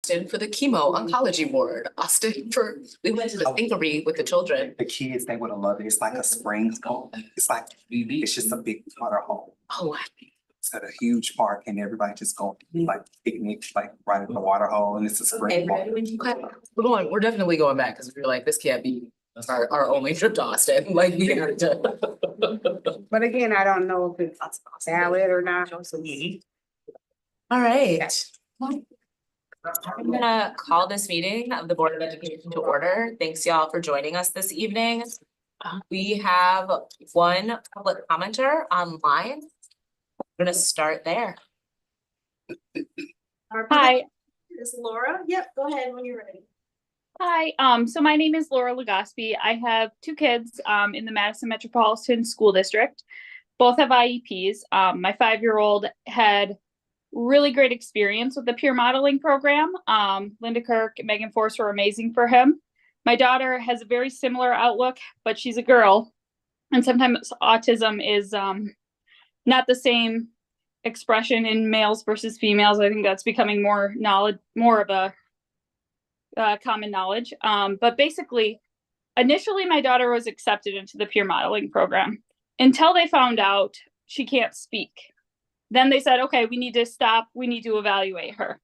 Austin for the chemo oncology ward, Austin for, we went to the thinkery with the children. The kids, they would have loved it. It's like a spring hole. It's like, it's just a big water hole. Oh, It's at a huge park and everybody just go like picnics, like right in the water hole, and it's a spring hole. we're definitely going back because we're like, this can't be our only trip to Austin, like we had to. But again, I don't know if it's valid or not. All right. I'm gonna call this meeting of the Board of Education to order. Thanks y'all for joining us this evening. We have one public commenter online. We're gonna start there. Hi. This is Laura. Yep, go ahead when you're ready. Hi, so my name is Laura Legaspi. I have two kids in the Madison Metropolitan School District. Both have IEPs. My 5-year-old had really great experience with the peer modeling program. Linda Kirk and Megan Force were amazing for him. My daughter has a very similar outlook, but she's a girl. And sometimes autism is not the same expression in males versus females. I think that's becoming more of a common knowledge. But basically, initially my daughter was accepted into the peer modeling program until they found out she can't speak. Then they said, okay, we need to stop. We need to evaluate her.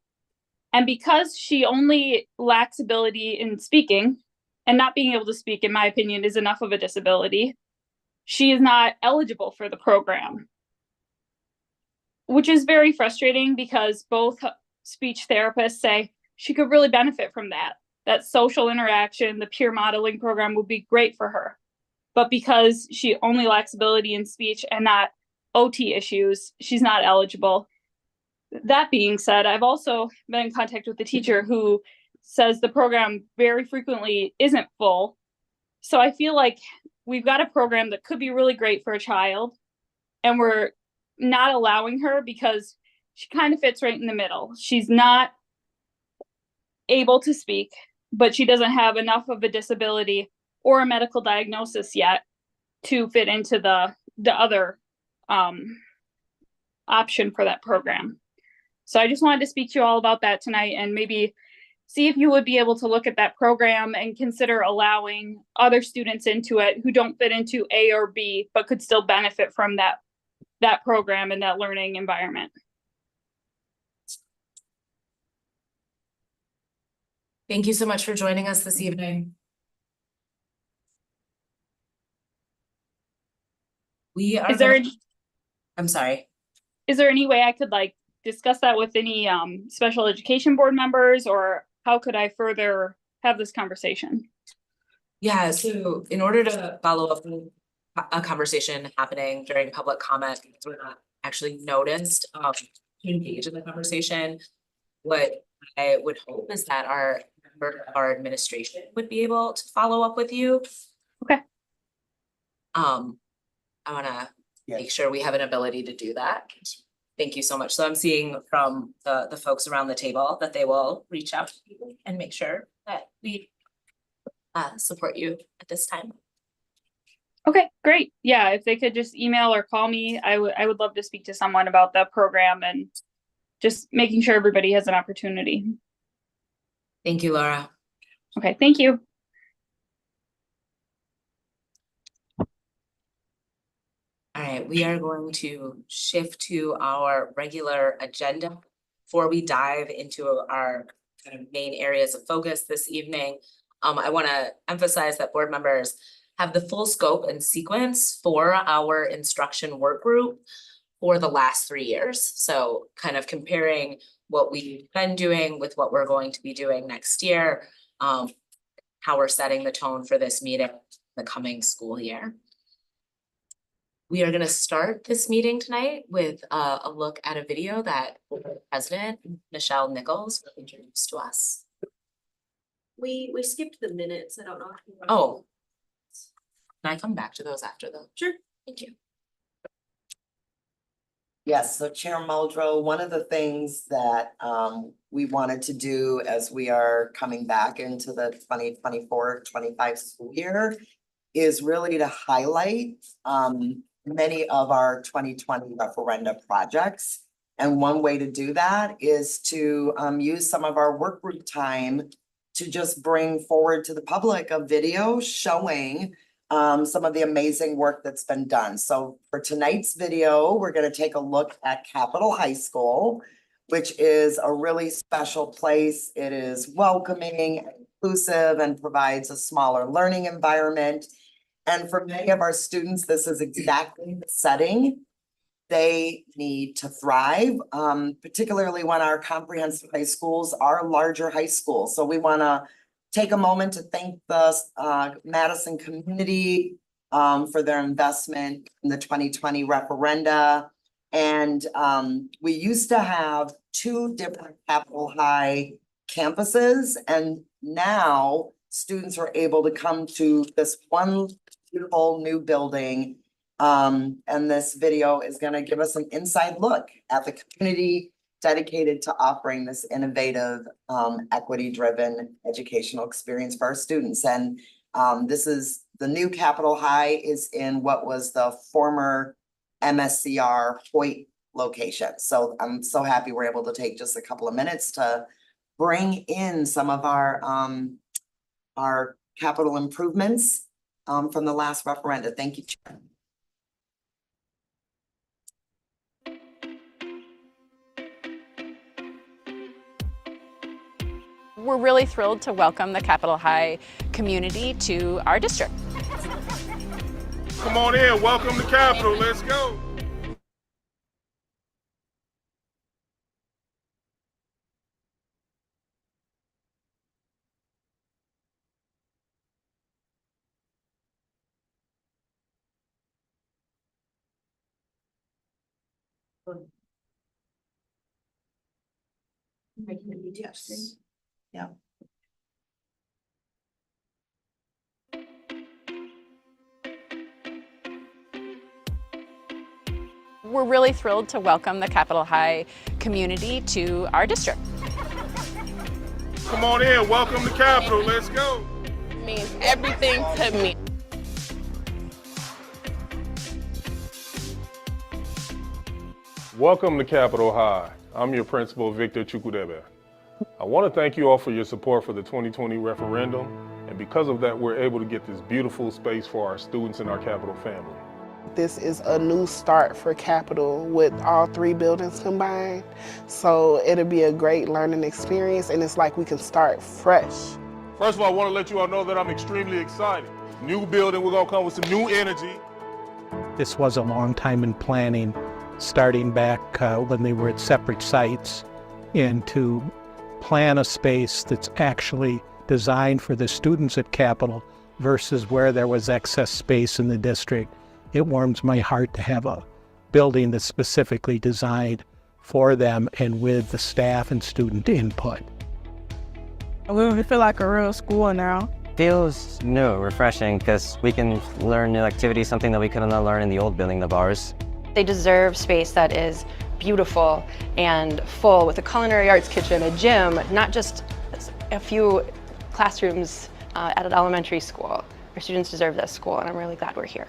And because she only lacks ability in speaking, and not being able to speak, in my opinion, is enough of a disability, she is not eligible for the program, which is very frustrating because both speech therapists say she could really benefit from that social interaction. The peer modeling program would be great for her. But because she only lacks ability in speech and not OT issues, she's not eligible. That being said, I've also been in contact with the teacher who says the program very frequently isn't full. So I feel like we've got a program that could be really great for a child, and we're not allowing her because she kind of fits right in the middle. She's not able to speak, but she doesn't have enough of a disability or a medical diagnosis yet to fit into the other option for that program. So I just wanted to speak to you all about that tonight and maybe see if you would be able to look at that program and consider allowing other students into it who don't fit into A or B, but could still benefit from that program and that learning environment. Thank you so much for joining us this evening. I'm sorry. Is there any way I could discuss that with any special education board members, or how could I further have this conversation? Yeah, so in order to follow up a conversation happening during public comment, because we're not actually noticed to engage in the conversation, what I would hope is that our administration would be able to follow up with you. Okay. I want to make sure we have an ability to do that. Thank you so much. So I'm seeing from the folks around the table that they will reach out to you and make sure that we support you at this time. Okay, great. Yeah, if they could just email or call me, I would love to speak to someone about the program and just making sure everybody has an opportunity. Thank you, Laura. Okay, thank you. All right, we are going to shift to our regular agenda before we dive into our kind of main areas of focus this evening. I want to emphasize that board members have the full scope and sequence for our instruction work group for the last 3 years. So kind of comparing what we've been doing with what we're going to be doing next year, how we're setting the tone for this meeting the coming school year. We are going to start this meeting tonight with a look at a video that President Michelle Nichols will introduce to us. We skipped the minutes. I don't know. Oh, can I come back to those after though? Sure. Thank you. Yes, so Chair Muldrow, one of the things that we wanted to do as we are coming back into the 2024-25 school year is really to highlight many of our 2020 referenda projects And one way to do that is to use some of our work group time to just bring forward to the public a video showing some of the amazing work that's been done. So for tonight's video, we're gonna take a look at Capitol High School, which is a really special place. It is welcoming, inclusive, and provides a smaller learning environment. And for many of our students, this is exactly the setting they need to thrive, particularly when our comprehensive high schools are larger high schools. So we want to take a moment to thank the Madison community for their investment in the 2020 referenda. And we used to have 2 different Capitol High campuses, and now students are able to come to this one beautiful new building. And this video is gonna give us an inside look at the community dedicated to offering this innovative, equity-driven educational experience for our students. And this is the new Capitol High is in what was the former MSCR Hoyt location. So I'm so happy we're able to take just a couple of minutes to bring in some of our capital improvements from the last referenda. Thank you, Chair. We're really thrilled to welcome the Capitol High community to our district. Come on in, welcome to Capitol, let's go. Yes. Yeah. We're really thrilled to welcome the Capitol High community to our district. Come on in, welcome to Capitol, let's go. Means everything to me. Welcome to Capitol High. I'm your principal, Victor Chukudebe. I want to thank you all for your support for the 2020 referendum, and because of that, we're able to get this beautiful space for our students and our Capitol family. This is a new start for Capitol with all 3 buildings combined. So it'll be a great learning experience, and it's like we can start fresh. First of all, I want to let you all know that I'm extremely excited. New building, we're going to come with some new energy. This was a long time in planning, starting back when they were at separate sites, and to plan a space that's actually designed for the students at Capitol versus where there was excess space in the district. It warms my heart to have a building that's specifically designed for them and with the staff and student input. We feel like a real school now. Feels new, refreshing, because we can learn new activities, something that we couldn't learn in the old building of ours. They deserve space that is beautiful and full with a culinary arts kitchen, a gym, not just a few classrooms at an elementary school. Our students deserve this school, and I'm really glad we're here.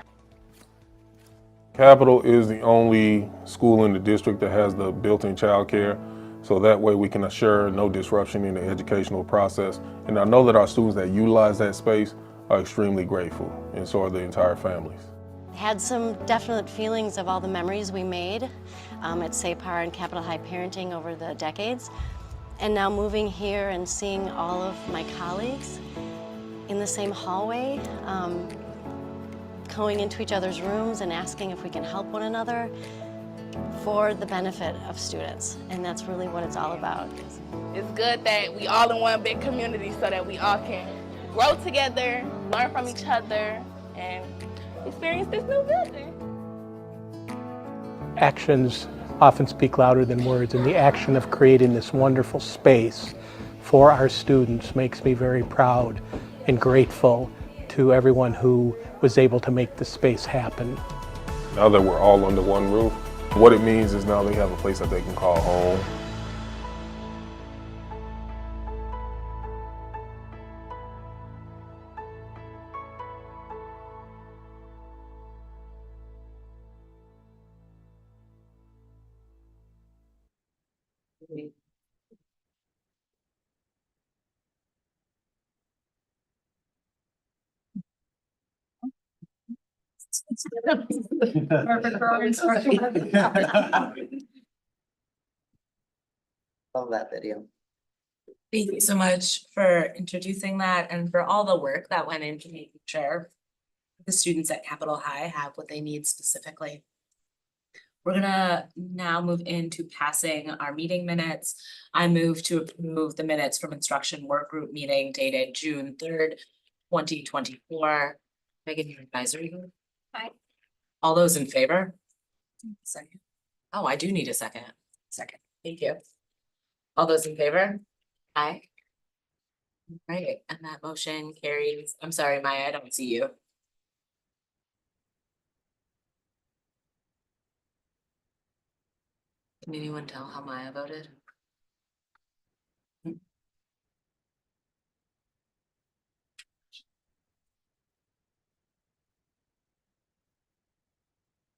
Capitol is the only school in the district that has the built-in childcare, so that way we can assure no disruption in the educational process. And I know that our students that utilize that space are extremely grateful, and so are the entire families. Had some definite feelings of all the memories we made at SAPAR and Capitol High parenting over the decades. And now moving here and seeing all of my colleagues in the same hallway, going into each other's rooms and asking if we can help one another for the benefit of students. And that's really what it's all about. It's good that we all in one big community so that we all can grow together, learn from each other, and experience this new building. Actions often speak louder than words, and the action of creating this wonderful space for our students makes me very proud and grateful to everyone who was able to make this space happen. Now that we're all under one roof, what it means is now they have a place that they can call home. Perfect for our instruction. Love that video. Thank you so much for introducing that and for all the work that went into making sure the students at Capitol High have what they need specifically. We're gonna now move into passing our meeting minutes. I move to approve the minutes from instruction work group meeting dated June 3rd, 2024. Megan, your advisory group? Aye. All those in favor? Second. Oh, I do need a second. Second. Thank you. All those in favor? Aye. Right, and that motion carries. I'm sorry, Maya, I don't see you. Can anyone tell how Maya voted?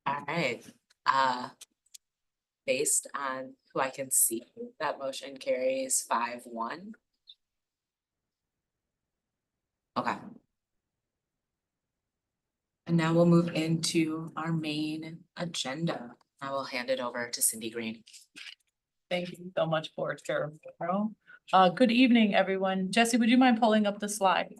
All right, based on who I can see, that motion carries 5-1. Okay. And now we'll move into our main agenda. I will hand it over to Cindy Green. Thank you so much, Board Chair Morrow. Good evening, everyone. Jesse, would you mind pulling up the slide?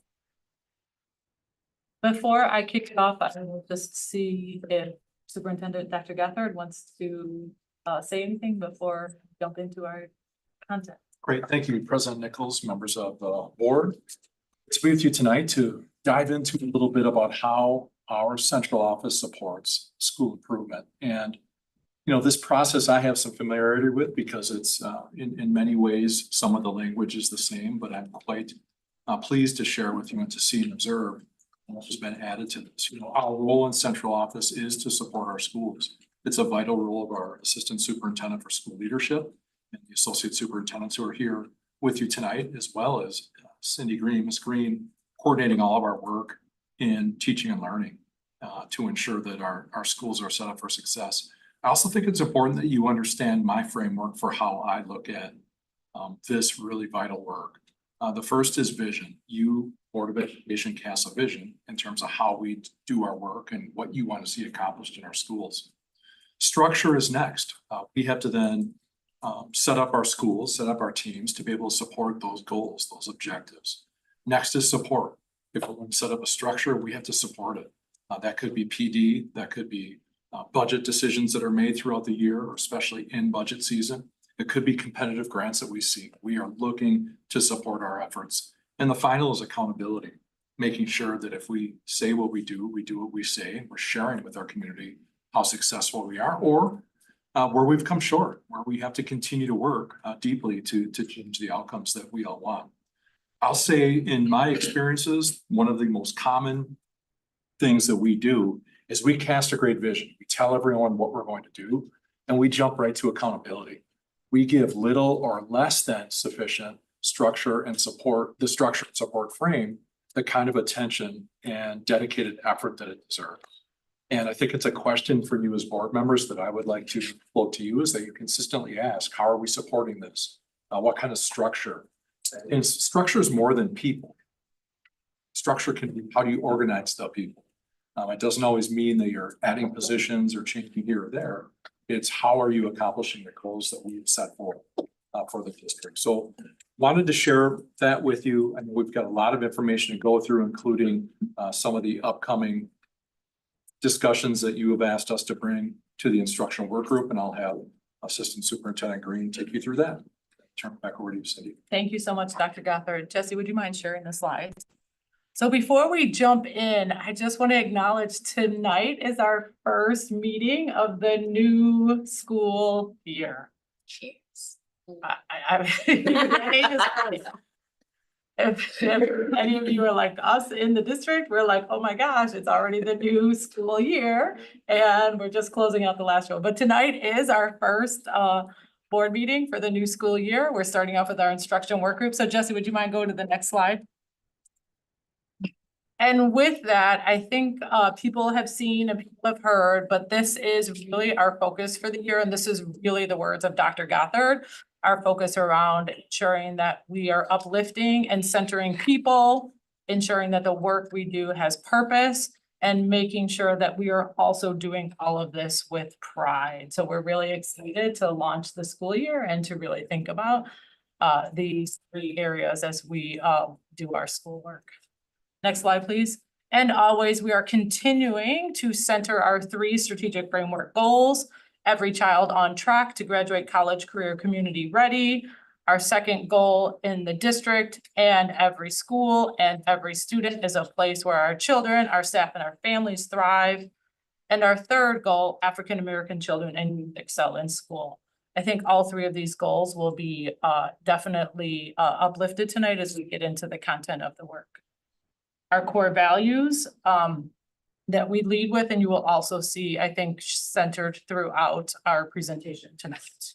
Before I kick it off, I will just see if Superintendent Dr. Gathard wants to say anything before we jump into our content. Great, thank you, President Nichols, members of the board. It's with you tonight to dive into a little bit about how our central office supports school improvement. And, you know, this process I have some familiarity with because it's in many ways, some of the language is the same, but I'm quite pleased to share with you and to see and observe what has been added to this. You know, our role in central office is to support our schools. It's a vital role of our assistant superintendent for school leadership and the associate superintendents who are here with you tonight, as well as Cindy Green, Ms. Green, coordinating all of our work in teaching and learning to ensure that our schools are set up for success. I also think it's important that you understand my framework for how I look at this really vital work. The first is vision. You, Board of Education, cast a vision in terms of how we do our work and what you want to see accomplished in our schools. Structure is next. We have to then set up our schools, set up our teams to be able to support those goals, those objectives. Next is support. If we're going to set up a structure, we have to support it. That could be PD, that could be budget decisions that are made throughout the year, or especially in budget season. It could be competitive grants that we see. We are looking to support our efforts. And the final is accountability, making sure that if we say what we do what we say, and we're sharing with our community how successful we are, or where we've come short, where we have to continue to work deeply to change the outcomes that we all want. I'll say in my experiences, one of the most common things that we do is we cast a great vision. We tell everyone what we're going to do, and we jump right to accountability. We give little or less than sufficient structure and support, the structure and support frame, the kind of attention and dedicated effort that it deserves. And I think it's a question for you as board members that I would like to float to you, is that you consistently ask, how are we supporting this? What kind of structure? And structure is more than people. Structure can be, how do you organize the people? It doesn't always mean that you're adding positions or changing here or there. It's how are you accomplishing the goals that we've set forth for the district. So wanted to share that with you. And we've got a lot of information to go through, including some of the upcoming discussions that you have asked us to bring to the instructional work group. And I'll have Assistant Superintendent Green take you through that. Turn it back over to you, Cindy. Thank you so much, Dr. Gothard. Jesse, would you mind sharing the slides? So before we jump in, I just want to acknowledge tonight is our first meeting of the new school year. Cheers. If any of you are like us in the district, we're like, oh my gosh, it's already the new school year and we're just closing out the last row. But tonight is our first board meeting for the new school year. We're starting off with our instruction work group. So Jesse, would you mind going to the next slide? And with that, I think people have seen and people have heard, but this is really our focus for the year. And this is really the words of Dr. Gothard. our focus around ensuring that we are uplifting and centering people, ensuring that the work we do has purpose, and making sure that we are also doing all of this with pride. So we're really excited to launch the school year and to really think about these 3 areas as we do our schoolwork. Next slide, please. And always, we are continuing to center our 3 strategic framework goals. Every child on track to graduate college, career, community ready. Our second goal in the district, and every school and every student is a place where our children, our staff, and our families thrive. And our third goal, African American children and youth excel in school. I think all 3 of these goals will be definitely uplifted tonight as we get into the content of the work. Our core values that we lead with, and you will also see, I think, centered throughout our presentation tonight.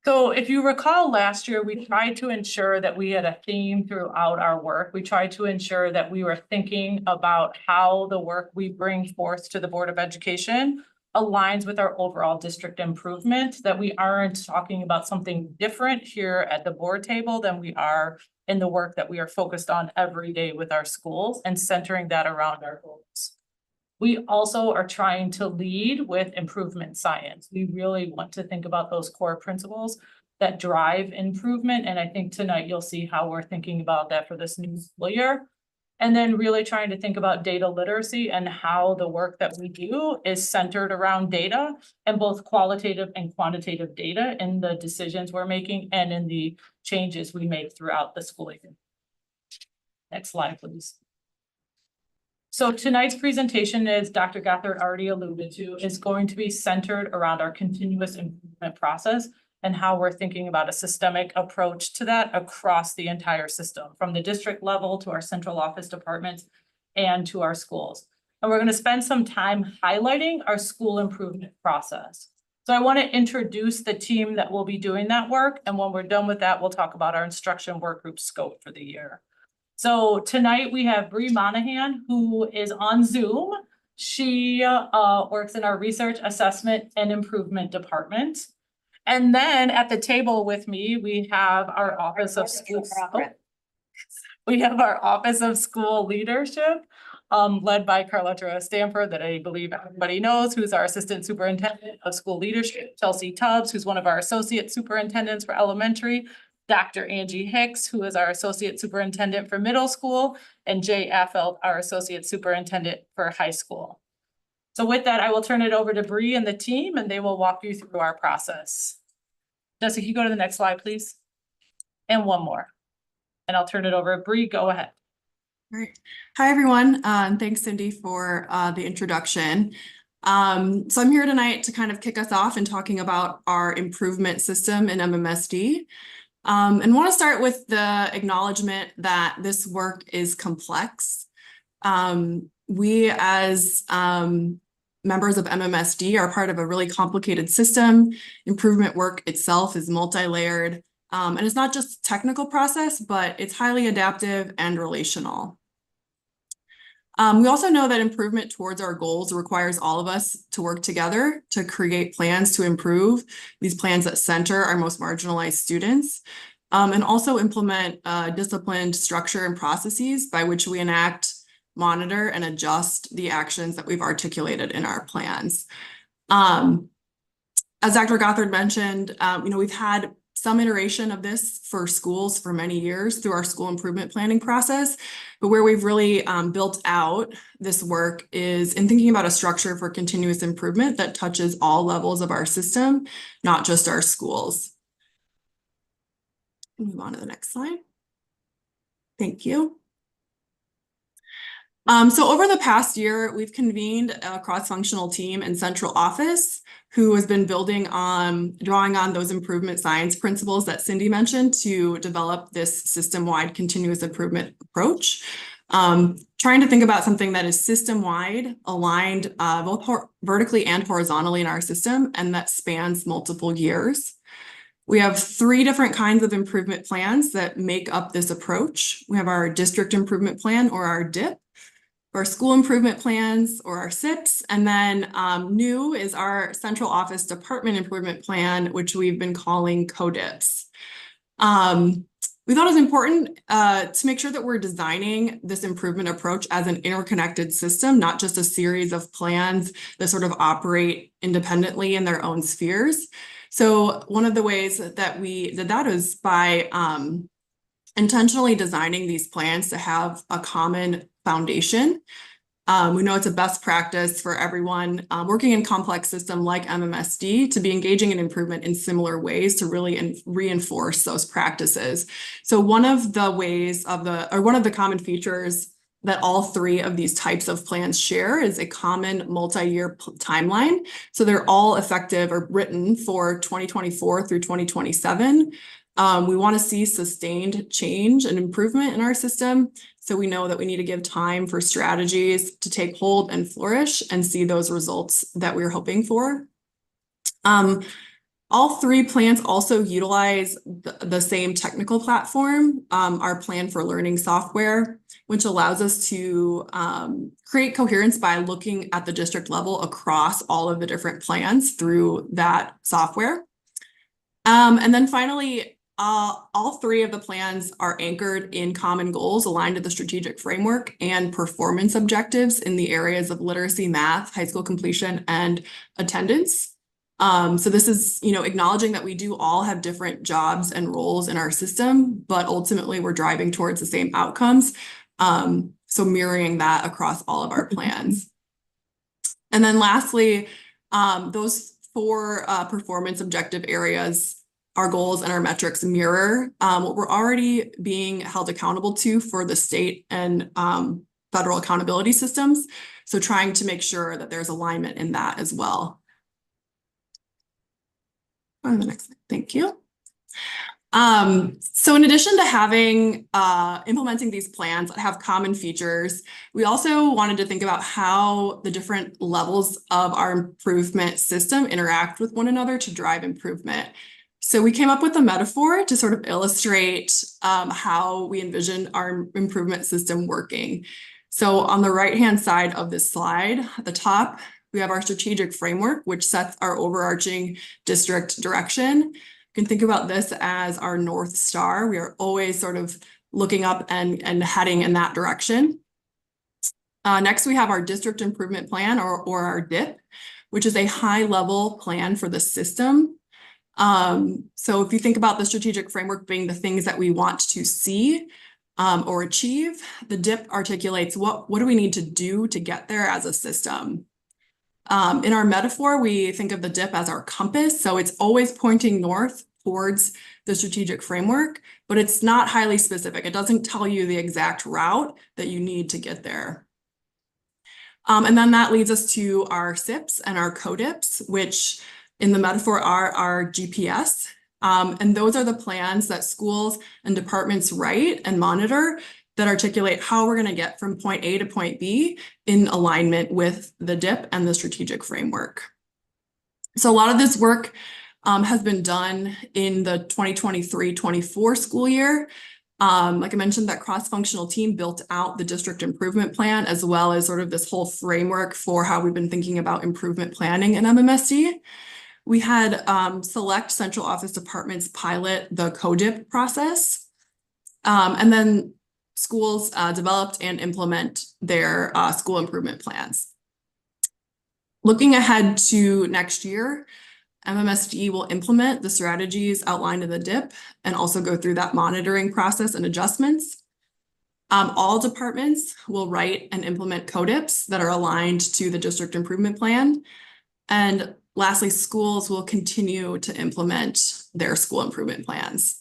So if you recall last year, we tried to ensure that we had a theme throughout our work. We tried to ensure that we were thinking about how the work we bring forth to the Board of Education aligns with our overall district improvement, that we aren't talking about something different here at the board table than we are in the work that we are focused on every day with our schools, and centering that around our goals. We also are trying to lead with improvement science. We really want to think about those core principles that drive improvement. And I think tonight you'll see how we're thinking about that for this new school year. And then really trying to think about data literacy and how the work that we do is centered around data, and both qualitative and quantitative data in the decisions we're making and in the changes we make throughout the school year. Next slide, please. So tonight's presentation, as Dr. Gothard already alluded to, is going to be centered around our continuous improvement process and how we're thinking about a systemic approach to that across the entire system, from the district level to our central office departments and to our schools. And we're going to spend some time highlighting our school improvement process. So I want to introduce the team that will be doing that work. And when we're done with that, we'll talk about our instruction work group scope for the year. So tonight we have Bree Monahan, who is on Zoom. She works in our research, assessment, and improvement department. And then at the table with me, we have our Office of School. We have our Office of School Leadership, led by Carletta Stanford, that I believe everybody knows, who's our Assistant Superintendent of School Leadership, Chelsea Tubbs, who's one of our Associate Superintendents for elementary, Dr. Angie Hicks, who is our Associate Superintendent for middle school, and Jay Affeld, our Associate Superintendent for high school. So with that, I will turn it over to Bree and the team, and they will walk you through our process. Jessica, can you go to the next slide, please? And one more. And I'll turn it over. Bree, go ahead. All right. Hi, everyone. Thanks, Cindy, for the introduction. So I'm here tonight to kind of kick us off in talking about our improvement system in MMSD. And want to start with the acknowledgement that this work is complex. We as members of MMSD are part of a really complicated system. Improvement work itself is multi-layered, and it's not just a technical process, but it's highly adaptive and relational. We also know that improvement towards our goals requires all of us to work together to create plans to improve, these plans that center our most marginalized students, and also implement disciplined structure and processes by which we enact, monitor, and adjust the actions that we've articulated in our plans. As Dr. Gothard mentioned, we've had some iteration of this for schools for many years through our school improvement planning process, but where we've really built out this work is in thinking about a structure for continuous improvement that touches all levels of our system, not just our schools. Move on to the next slide. Thank you. So over the past year, we've convened a cross-functional team in central office who has been drawing on those improvement science principles that Cindy mentioned to develop this system-wide continuous improvement approach. Trying to think about something that is system-wide, aligned both vertically and horizontally in our system, and that spans multiple years. We have 3 different kinds of improvement plans that make up this approach. We have our district improvement plan, or our DIP. our school improvement plans or our SIPs. And then new is our central office department improvement plan, which we've been calling CODIPs. We thought it was important to make sure that we're designing this improvement approach as an interconnected system, not just a series of plans that sort of operate independently in their own spheres. So one of the ways that we did that is by intentionally designing these plans to have a common foundation. We know it's a best practice for everyone working in complex system like MMSD to be engaging in improvement in similar ways to really reinforce those practices. So one of the ways of one of the common features that all three of these types of plans share is a common multi-year timeline. So they're all effective or written for 2024 through 2027. We want to see sustained change and improvement in our system. So we know that we need to give time for strategies to take hold and flourish and see those results that we're hoping for. All three plans also utilize the same technical platform, our plan for learning software, which allows us to create coherence by looking at the district level across all of the different plans through that software. And then finally, all three of the plans are anchored in common goals aligned to the strategic framework and performance objectives in the areas of literacy, math, high school completion, and attendance. So this is, acknowledging that we do all have different jobs and roles in our system, but ultimately we're driving towards the same outcomes. So mirroring that across all of our plans. And then lastly, those four performance objective areas, our goals and our metrics mirror what we're already being held accountable to for the state and federal accountability systems. So trying to make sure that there's alignment in that as well. On the next slide, thank you. So in addition to having implementing these plans that have common features, we also wanted to think about how the different levels of our improvement system interact with one another to drive improvement. So we came up with a metaphor to sort of illustrate how we envision our improvement system working. So on the right-hand side of this slide, at the top, we have our strategic framework, which sets our overarching district direction. You can think about this as our North Star. We are always sort of looking up and heading in that direction. Next, we have our district improvement plan or our DIP, which is a high-level plan for the system. So if you think about the strategic framework being the things that we want to see or achieve, the DIP articulates what do we need to do to get there as a system. In our metaphor, we think of the DIP as our compass. So it's always pointing north towards the strategic framework, but it's not highly specific. It doesn't tell you the exact route that you need to get there. And then that leads us to our SIPs and our CODIPs, which in the metaphor are our GPS. And those are the plans that schools and departments write and monitor that articulate how we're going to get from point A to point B in alignment with the DIP and the strategic framework. So a lot of this work has been done in the 2023-24 school year. Like I mentioned, that cross-functional team built out the district improvement plan, as well as sort of this whole framework for how we've been thinking about improvement planning in MMSD. We had select central office departments pilot the CODIP process, and then schools developed and implement their school improvement plans. Looking ahead to next year, MMSD will implement the strategies outlined in the DIP and also go through that monitoring process and adjustments. All departments will write and implement CODIPs that are aligned to the district improvement plan. And lastly, schools will continue to implement their school improvement plans.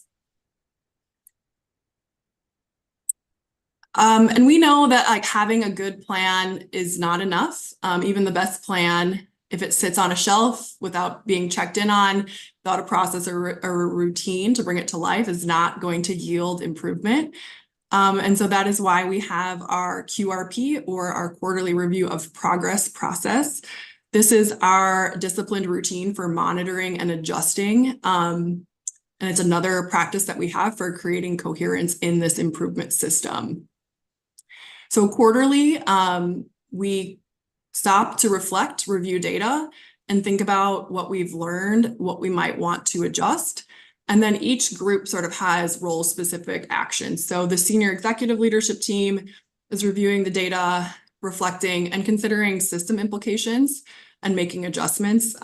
And we know that like having a good plan is not enough. Even the best plan, if it sits on a shelf without being checked in on, without a process or a routine to bring it to life, is not going to yield improvement. And so that is why we have our QRP, or our quarterly review of progress process. This is our disciplined routine for monitoring and adjusting. And it's another practice that we have for creating coherence in this improvement system. So quarterly, we stop to reflect, review data, and think about what we've learned, what we might want to adjust. And then each group sort of has role-specific actions. So the senior executive leadership team is reviewing the data, reflecting and considering system implications and making adjustments,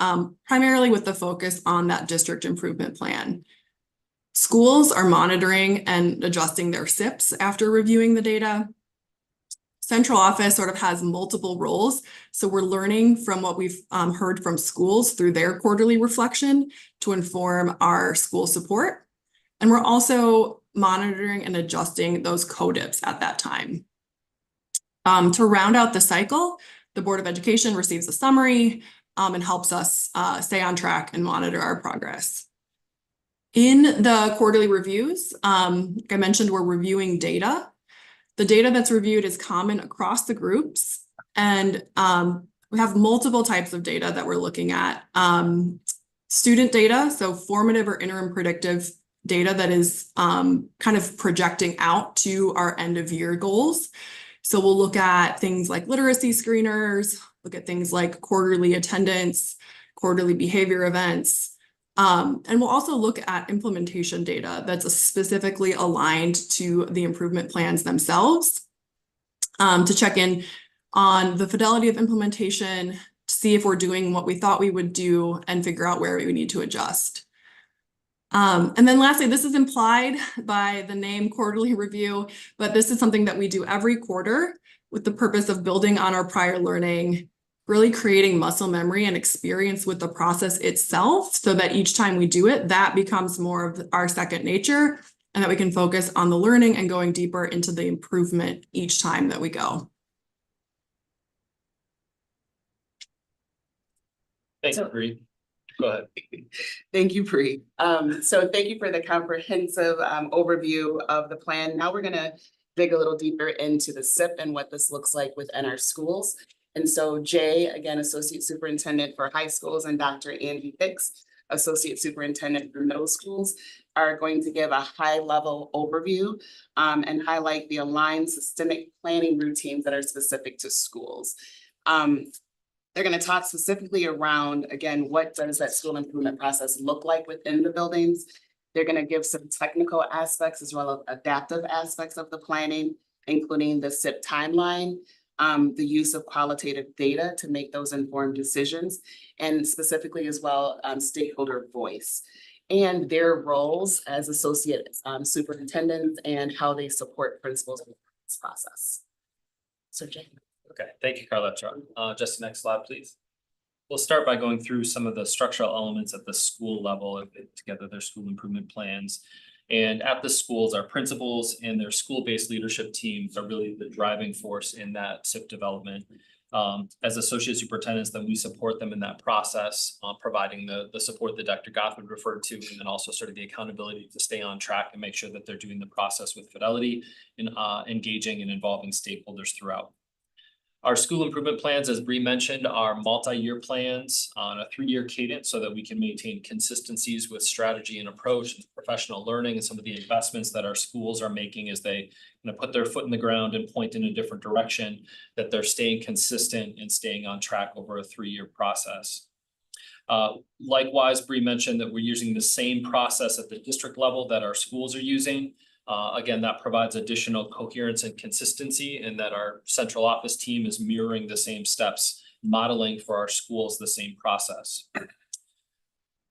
primarily with the focus on that district improvement plan. Schools are monitoring and adjusting their SIPs after reviewing the data. Central office sort of has multiple roles. So we're learning from what we've heard from schools through their quarterly reflection to inform our school support. And we're also monitoring and adjusting those CODIPs at that time. To round out the cycle, the Board of Education receives a summary and helps us stay on track and monitor our progress. In the quarterly reviews, like I mentioned, we're reviewing data. The data that's reviewed is common across the groups, and we have multiple types of data that we're looking at. Student data, so formative or interim predictive data that is kind of projecting out to our end of year goals. So we'll look at things like literacy screeners, look at things like quarterly attendance, quarterly behavior events. And we'll also look at implementation data that's specifically aligned to the improvement plans themselves, to check in on the fidelity of implementation, to see if we're doing what we thought we would do and figure out where we need to adjust. And then lastly, this is implied by the name quarterly review, but this is something that we do every quarter with the purpose of building on our prior learning, really creating muscle memory and experience with the process itself so that each time we do it, that becomes more of our second nature and that we can focus on the learning and going deeper into the improvement each time that we go. Thanks, Bree. Go ahead. Thank you, Bree. So thank you for the comprehensive overview of the plan. Now we're gonna dig a little deeper into the SIP and what this looks like within our schools. And so Jay, again, Associate Superintendent for High Schools, and Dr. Andy Hicks, Associate Superintendent for Middle Schools, are going to give a high-level overview and highlight the aligned systemic planning routines that are specific to schools. They're going to talk specifically around, again, what does that school improvement process look like within the buildings. They're going to give some technical aspects as well as adaptive aspects of the planning, including the SIP timeline, the use of qualitative data to make those informed decisions, and specifically as well, stakeholder voice and their roles as associate superintendents and how they support principals in this process. So Jay. Okay, thank you, Carletta. Just the next slide, please. We'll start by going through some of the structural elements at the school level and put together their school improvement plans. And at the schools, our principals and their school-based leadership teams are really the driving force in that SIP development. As associate superintendents, then we support them in that process, providing the support that Dr. Goff referred to, and then also sort of the accountability to stay on track and make sure that they're doing the process with fidelity and engaging and involving stakeholders throughout. Our school improvement plans, as Bree mentioned, are multi-year plans on a 3-year cadence so that we can maintain consistencies with strategy and approach, and professional learning, and some of the investments that our schools are making as they put their foot in the ground and point in a different direction, that they're staying consistent and staying on track over a 3-year process. Likewise, Bree mentioned that we're using the same process at the district level that our schools are using. Again, that provides additional coherence and consistency, and that our central office team is mirroring the same steps, modeling for our schools the same process.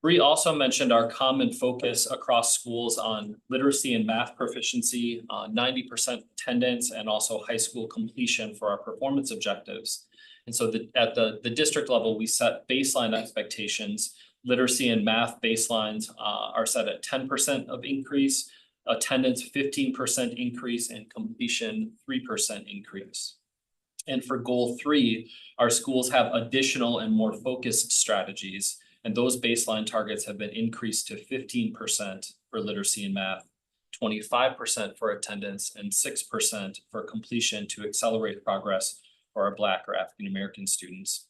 Bree also mentioned our common focus across schools on literacy and math proficiency, 90% attendance, and also high school completion for our performance objectives. And so at the district level, we set baseline expectations. Literacy and math baselines are set at 10% of increase, attendance 15% increase, and completion 3% increase. And for goal 3, our schools have additional and more focused strategies, and those baseline targets have been increased to 15% for literacy and math, 25% for attendance, and 6% for completion to accelerate progress for our Black or African American students.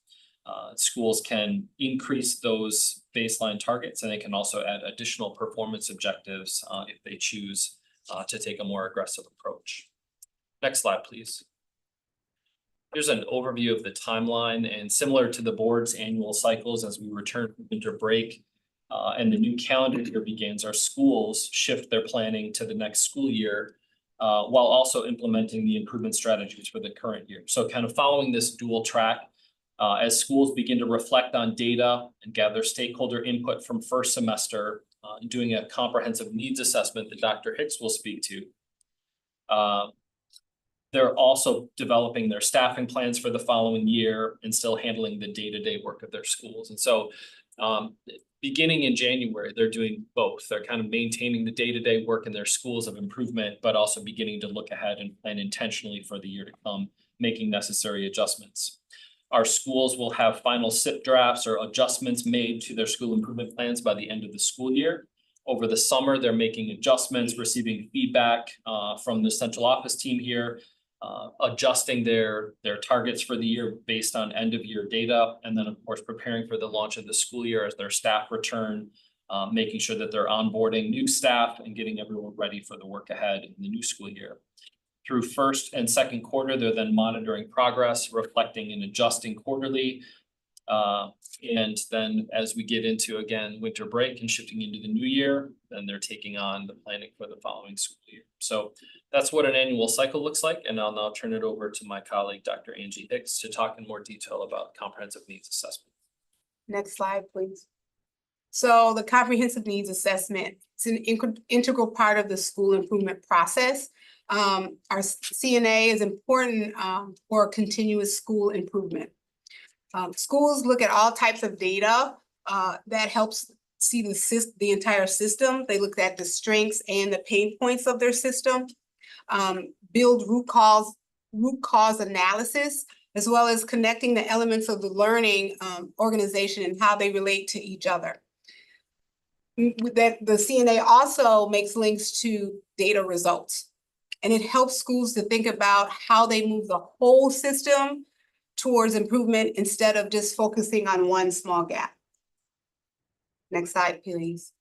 Schools can increase those baseline targets, and they can also add additional performance objectives if they choose to take a more aggressive approach. Next slide, please. Here's an overview of the timeline, and similar to the board's annual cycles as we return from winter break and the new calendar year begins, our schools shift their planning to the next school year while also implementing the improvement strategies for the current year. So kind of following this dual track, as schools begin to reflect on data and gather stakeholder input from first semester, doing a comprehensive needs assessment that Dr. Hicks will speak to. They're also developing their staffing plans for the following year and still handling the day-to-day work of their schools. And so beginning in January, they're doing both. They're kind of maintaining the day-to-day work in their schools of improvement, but also beginning to look ahead and plan intentionally for the year to come, making necessary adjustments. Our schools will have final SIP drafts or adjustments made to their school improvement plans by the end of the school year. Over the summer, they're making adjustments, receiving feedback from the central office team here, adjusting their targets for the year based on end of year data. And then of course, preparing for the launch of the school year as their staff return, making sure that they're onboarding new staff and getting everyone ready for the work ahead in the new school year. Through first and second quarter, they're then monitoring progress, reflecting and adjusting quarterly. And then as we get into, again, winter break and shifting into the new year, then they're taking on the planning for the following school year. So that's what an annual cycle looks like. And I'll now turn it over to my colleague, Dr. Angie Hicks, to talk in more detail about comprehensive needs assessment. Next slide, please. So the comprehensive needs assessment is an integral part of the school improvement process. Our CNA is important for continuous school improvement. Schools look at all types of data that helps see the entire system. They look at the strengths and the pain points of their system, build root cause analysis, as well as connecting the elements of the learning organization and how they relate to each other. That the CNA also makes links to data results, and it helps schools to think about how they move the whole system towards improvement instead of just focusing on one small gap. Next slide, please.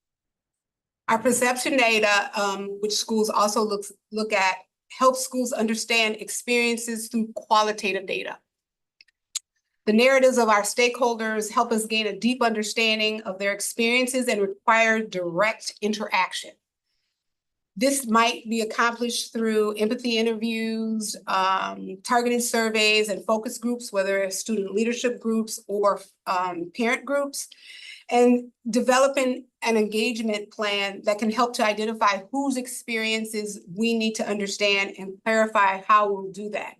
Our perception data, which schools also look at, helps schools understand experiences through qualitative data. The narratives of our stakeholders help us gain a deep understanding of their experiences and require direct interaction. This might be accomplished through empathy interviews, targeted surveys and focus groups, whether it's student leadership groups or parent groups, and developing an engagement plan that can help to identify whose experiences we need to understand and clarify how we'll do that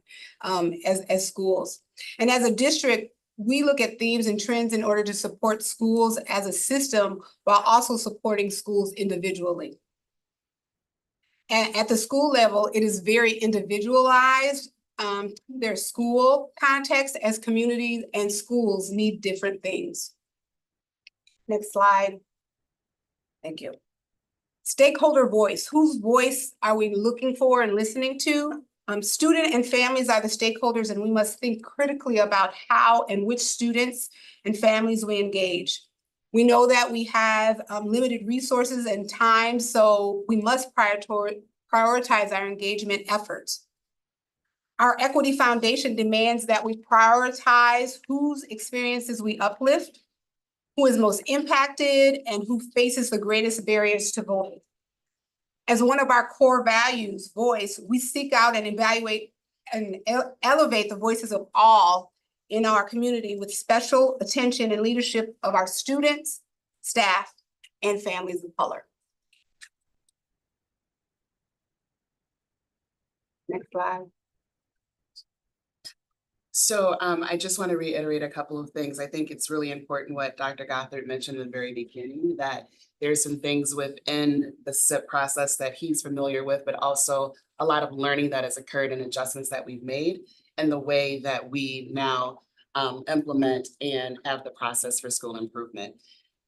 as schools. And as a district, we look at themes and trends in order to support schools as a system while also supporting schools individually. And at the school level, it is very individualized. Their school context as communities and schools need different things. Next slide. Thank you. Stakeholder voice. Whose voice are we looking for and listening to? Student and families are the stakeholders, and we must think critically about how and which students and families we engage. We know that we have limited resources and time, so we must prioritize our engagement efforts. Our Equity Foundation demands that we prioritize whose experiences we uplift, who is most impacted, and who faces the greatest barriers to voting. As one of our core values, voice, we seek out and evaluate and elevate the voices of all in our community with special attention and leadership of our students, staff, and families of color. Next slide. So I just want to reiterate a couple of things. I think it's really important what Dr. Gothard mentioned in the very beginning, that there's some things within the SIP process that he's familiar with, but also a lot of learning that has occurred and adjustments that we've made and the way that we now implement and have the process for school improvement.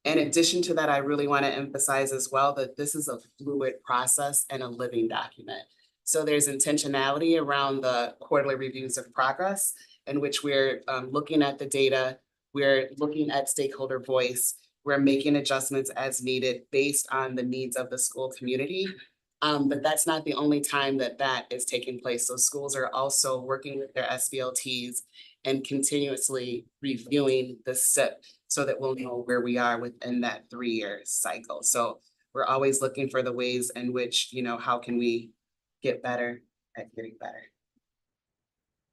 In addition to that, I really want to emphasize as well that this is a fluid process and a living document. So there's intentionality around the quarterly reviews of progress in which we're looking at the data, we're looking at stakeholder voice, we're making adjustments as needed based on the needs of the school community. But that's not the only time that that is taking place. So schools are also working with their SBLTs and continuously reviewing the SIP so that we'll know where we are within that 3-year cycle. So we're always looking for the ways in which, how can we get better at getting better.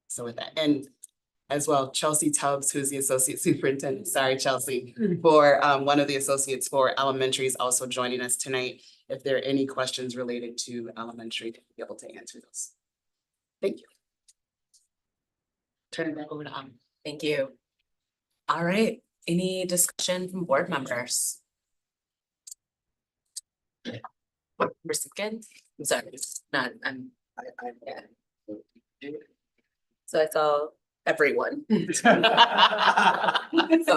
So with that, and as well, Chelsea Tubbs, who's the associate superintendent, sorry, Chelsea, for one of the associates for elementary is also joining us tonight. If there are any questions related to elementary, to be able to answer those. Thank you. Turn it back over to Anna. Thank you. All right, any discussion from board members? Recipient? I'm sorry, yeah. So I saw everyone. So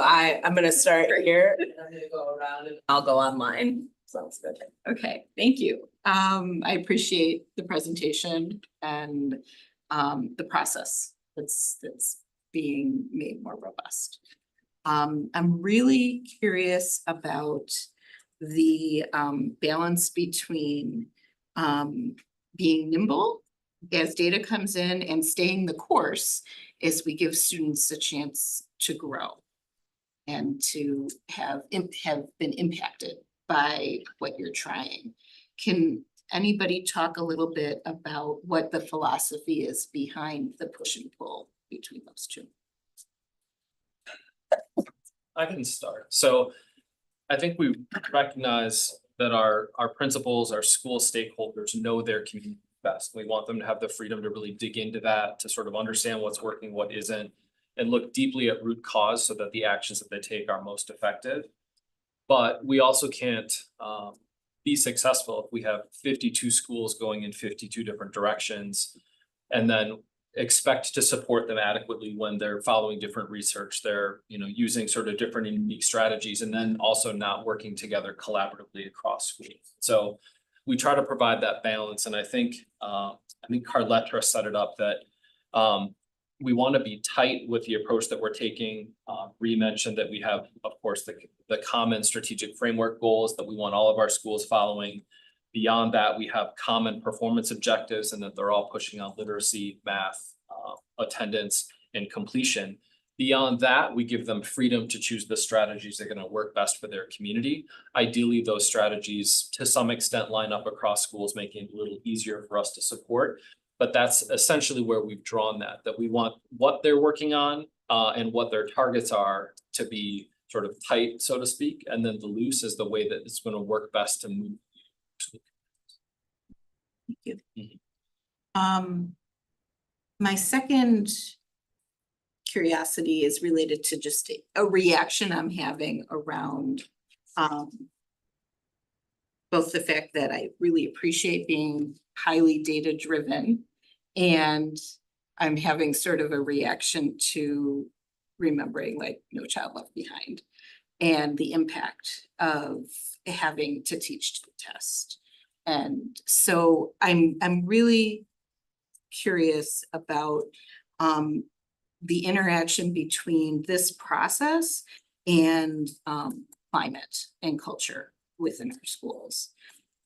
I'm gonna start here. And I'm gonna go around and I'll go online. Sounds good. Okay, thank you. I appreciate the presentation and the process that's being made more robust. I'm really curious about the balance between being nimble as data comes in and staying the course as we give students a chance to grow and to have been impacted by what you're trying. Can anybody talk a little bit about what the philosophy is behind the push and pull between those two? I can start. So I think we recognize that our principals, our school stakeholders know their community best. We want them to have the freedom to really dig into that, to sort of understand what's working, what isn't, and look deeply at root cause so that the actions that they take are most effective. But we also can't be successful if we have 52 schools going in 52 different directions and then expect to support them adequately when they're following different research. They're using sort of different and unique strategies and then also not working together collaboratively across schools. So we try to provide that balance. And I think Carletra set it up that we want to be tight with the approach that we're taking. Ree mentioned that we have, of course, the common strategic framework goals that we want all of our schools following. Beyond that, we have common performance objectives and that they're all pushing on literacy, math, attendance, and completion. Beyond that, we give them freedom to choose the strategies that are going to work best for their community. Ideally, those strategies to some extent line up across schools, making it a little easier for us to support. But that's essentially where we've drawn that we want what they're working on and what their targets are to be sort of tight, so to speak. And then the loose is the way that it's going to work best to move. Thank you. My second curiosity is related to just a reaction I'm having around both the fact that I really appreciate being highly data driven, and I'm having sort of a reaction to remembering like No Child Left Behind and the impact of having to teach to the test. And so I'm really curious about the interaction between this process and climate and culture within our schools.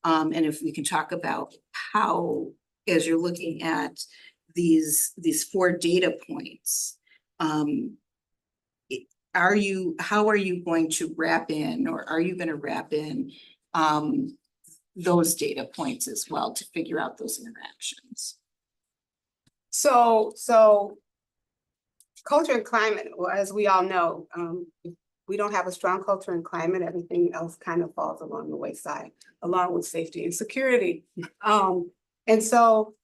And if we can talk about how, as you're looking at these 4 data points, how are you going to wrap in, or are you going to wrap in those data points as well to figure out those interactions? So culture and climate, well, as we all know, if we don't have a strong culture and climate, everything else kind of falls along the wayside, along with safety and security. And so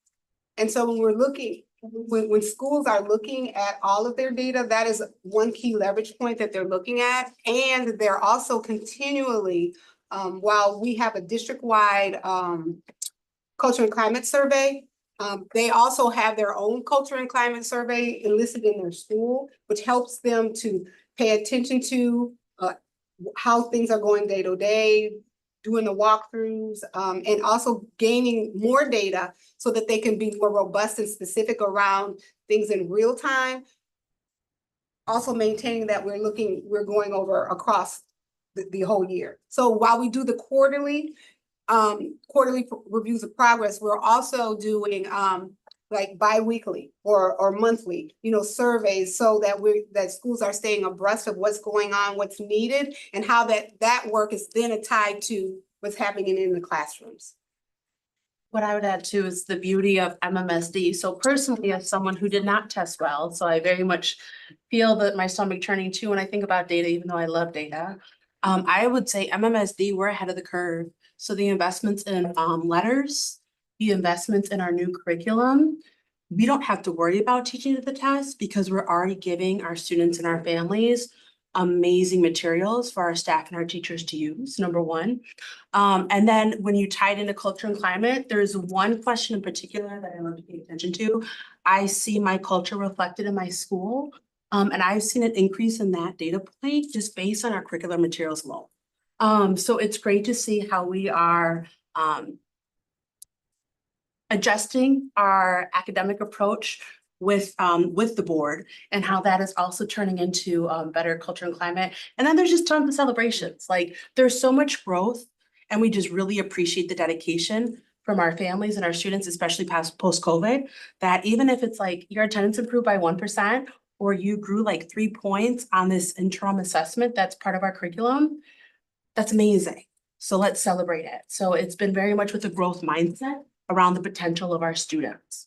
when we're looking, when schools are looking at all of their data, that is one key leverage point that they're looking at. And they're also continually, while we have a district-wide culture and climate survey, they also have their own culture and climate survey enlisted in their school, which helps them to pay attention to how things are going day to day, doing the walkthroughs, and also gaining more data so that they can be more robust and specific around things in real time. Also maintaining that we're going over across the whole year. So while we do the quarterly, quarterly reviews of progress, we're also doing like bi-weekly or monthly, surveys so that schools are staying abreast of what's going on, what's needed, and how that work is then tied to what's happening in the classrooms. What I would add too is the beauty of MMSD. So personally, as someone who did not test well, so I very much feel that my stomach turning too when I think about data, even though I love data. I would say MMSD, we're ahead of the curve. So the investments in letters, the investments in our new curriculum, we don't have to worry about teaching to the test because we're already giving our students and our families amazing materials for our staff and our teachers to use, number one. And then when you tie it into culture and climate, there's one question in particular that I love to pay attention to. I see my culture reflected in my school, and I've seen an increase in that data point just based on our curricular materials alone. So it's great to see how we are adjusting our academic approach with the board and how that is also turning into better culture and climate. And then there's just tons of celebrations. Like there's so much growth and we just really appreciate the dedication from our families and our students, especially post-COVID, that even if it's like your attendance improved by 1% or you grew like 3 points on this interim assessment that's part of our curriculum, that's amazing. So let's celebrate it. So it's been very much with a growth mindset around the potential of our students.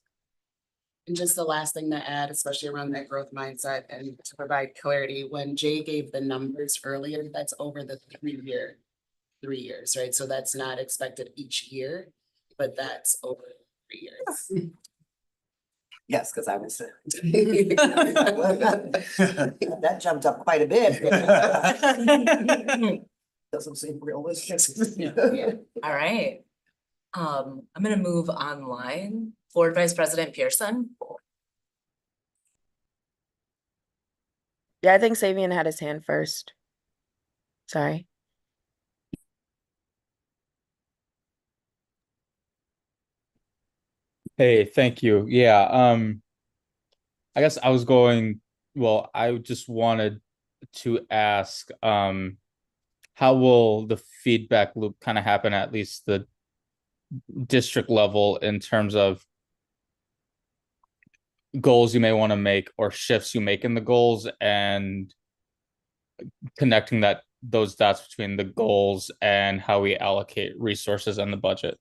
And just the last thing to add, especially around that growth mindset and to provide clarity, when Jay gave the numbers earlier, that's over the 3 years, right? So that's not expected each year, but that's over 3 years. Yes, because I was. That jumped up quite a bit. Doesn't seem realistic. All right. I'm gonna move online. Board Vice President Pearson. Yeah, I think Savian had his hand first. Sorry. Hey, thank you. Yeah, I guess I just wanted to ask, how will the feedback loop kind of happen at least the district level in terms of goals you may want to make or shifts you make in the goals and connecting those dots between the goals and how we allocate resources and the budget?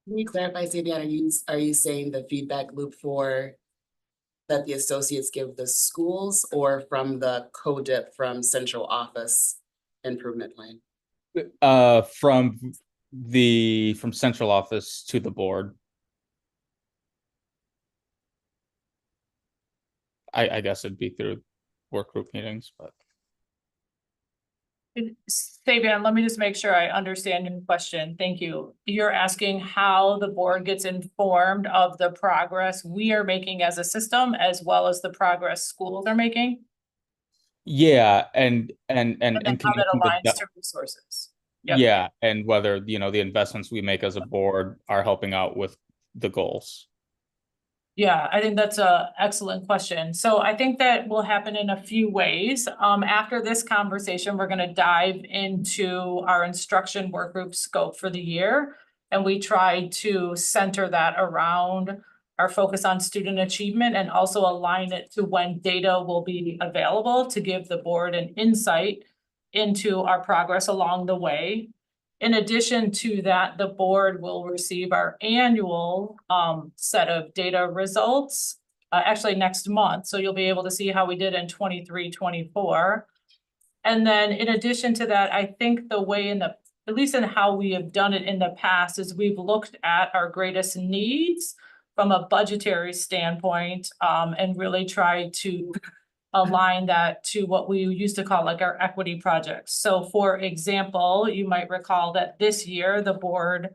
Can you clarify, Sabian, are you saying the feedback loop for that the associates give the schools or from the CODIP from central office improvement plan? From central office to the board. I guess it'd be through work group meetings, but. Sabian, let me just make sure I understand your question. Thank you. You're asking how the board gets informed of the progress we are making as a system, as well as the progress schools are making? Yeah, and how that aligns to resources. Yep. Yeah, and whether, the investments we make as a board are helping out with the goals. Yeah, I think that's a excellent question. So I think that will happen in a few ways. After this conversation, we're gonna dive into our instruction work group scope for the year. And we try to center that around our focus on student achievement and also align it to when data will be available to give the board an insight into our progress along the way. In addition to that, the board will receive our annual set of data results actually next month. So you'll be able to see how we did in 23-24. And then in addition to that, I think the way at least in how we have done it in the past is we've looked at our greatest needs from a budgetary standpoint and really tried to align that to what we used to call like our equity projects. So for example, you might recall that this year the board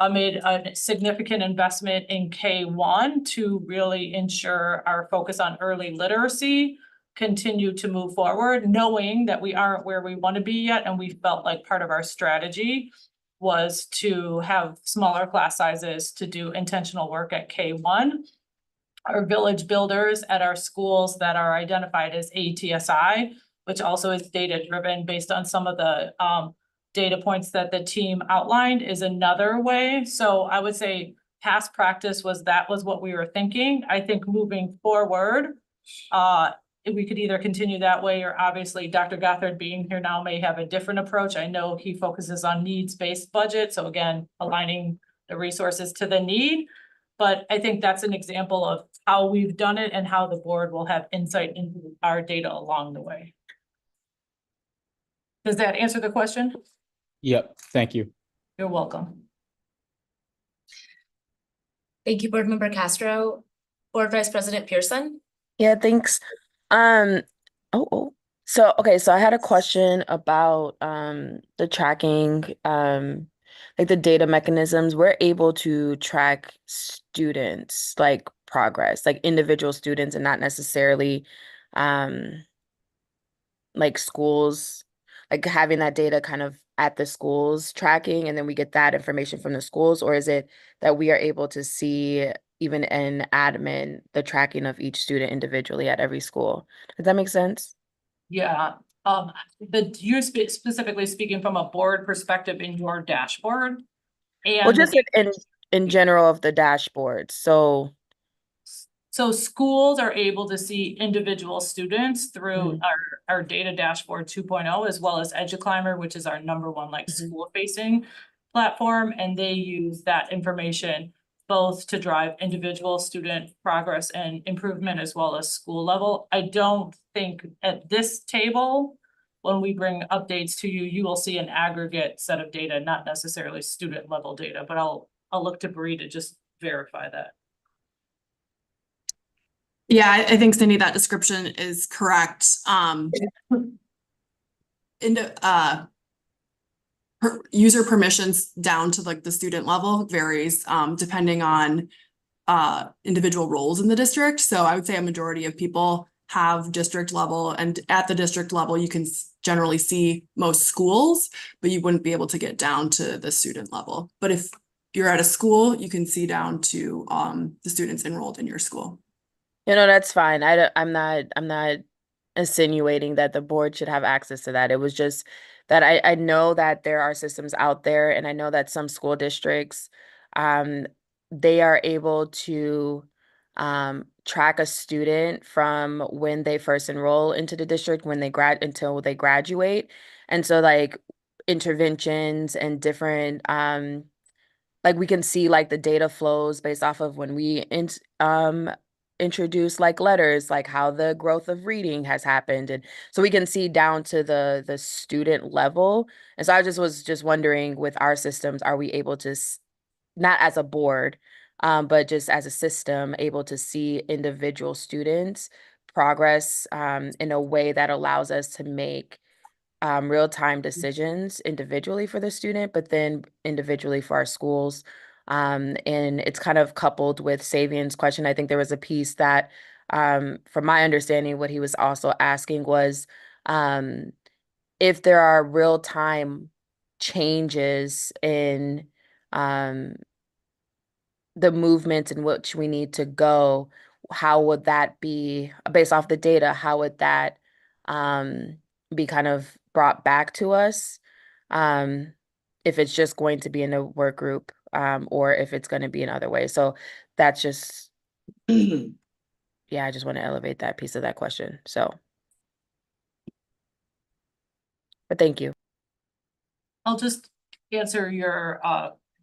made a significant investment in K1 to really ensure our focus on early literacy continue to move forward, knowing that we aren't where we want to be yet. And we felt like part of our strategy was to have smaller class sizes to do intentional work at K1. Our village builders at our schools that are identified as ATSI which also is data driven based on some of the data points that the team outlined, is another way. So I would say past practice was what we were thinking. I think moving forward, we could either continue that way, or obviously Dr. Gothard being here now may have a different approach. I know he focuses on needs-based budget. So again, aligning the resources to the need. But I think that's an example of how we've done it and how the board will have insight into our data along the way. Does that answer the question? Yep, thank you. You're welcome. Thank you, Board Member Castro. Board Vice President Pearson. Yeah, thanks. So okay, so I had a question about the tracking, like the data mechanisms. We're able to track students like progress, like individual students, and not necessarily like schools, like having that data kind of at the schools tracking, and then we get that information from the schools, or is it that we are able to see even in admin the tracking of each student individually at every school? Does that make sense? Yeah, you're specifically speaking from a board perspective in your dashboard. Well, And just in general of the dashboard. So schools are able to see individual students through our data dashboard 2.0, as well as EduClimber, which is our #1 like school facing platform. And they use that information both to drive individual student progress and improvement, as well as school level. I don't think at this table, when we bring updates to you, you will see an aggregate set of data, not necessarily student level data, but I'll look to Bree to just verify that. Yeah, I think Cindy, that description is correct. User permissions down to like the student level varies depending on individual roles in the district. So I would say a majority of people have district level, and at the district level, you can generally see most schools, but you wouldn't be able to get down to the student level. But if you're at a school, you can see down to the students enrolled in your school. you know, that's fine. I'm not insinuating that the board should have access to that. It was just that I know that there are systems out there, and I know that some school districts, they are able to track a student from when they first enroll into the district, when they until they graduate. And so like interventions and different like we can see like the data flows based off of when we introduce like letters, like how the growth of reading has happened, and so we can see down to the student level. And so I was just wondering, with our systems, are we able to not as a board, but just as a system, able to see individual students progress in a way that allows us to make real-time decisions individually for the student, but then individually for our schools. And it's kind of coupled with Savian's question. I think there was a piece that, from my understanding, what he was also asking was if there are real-time changes in the movements in which we need to go, how would that be based off the data? How would that be kind of brought back to us? If it's just going to be in a work group, or if it's going to be in other ways. So that's just, yeah, I just want to elevate that piece of that question. So, but thank you. I'll just answer your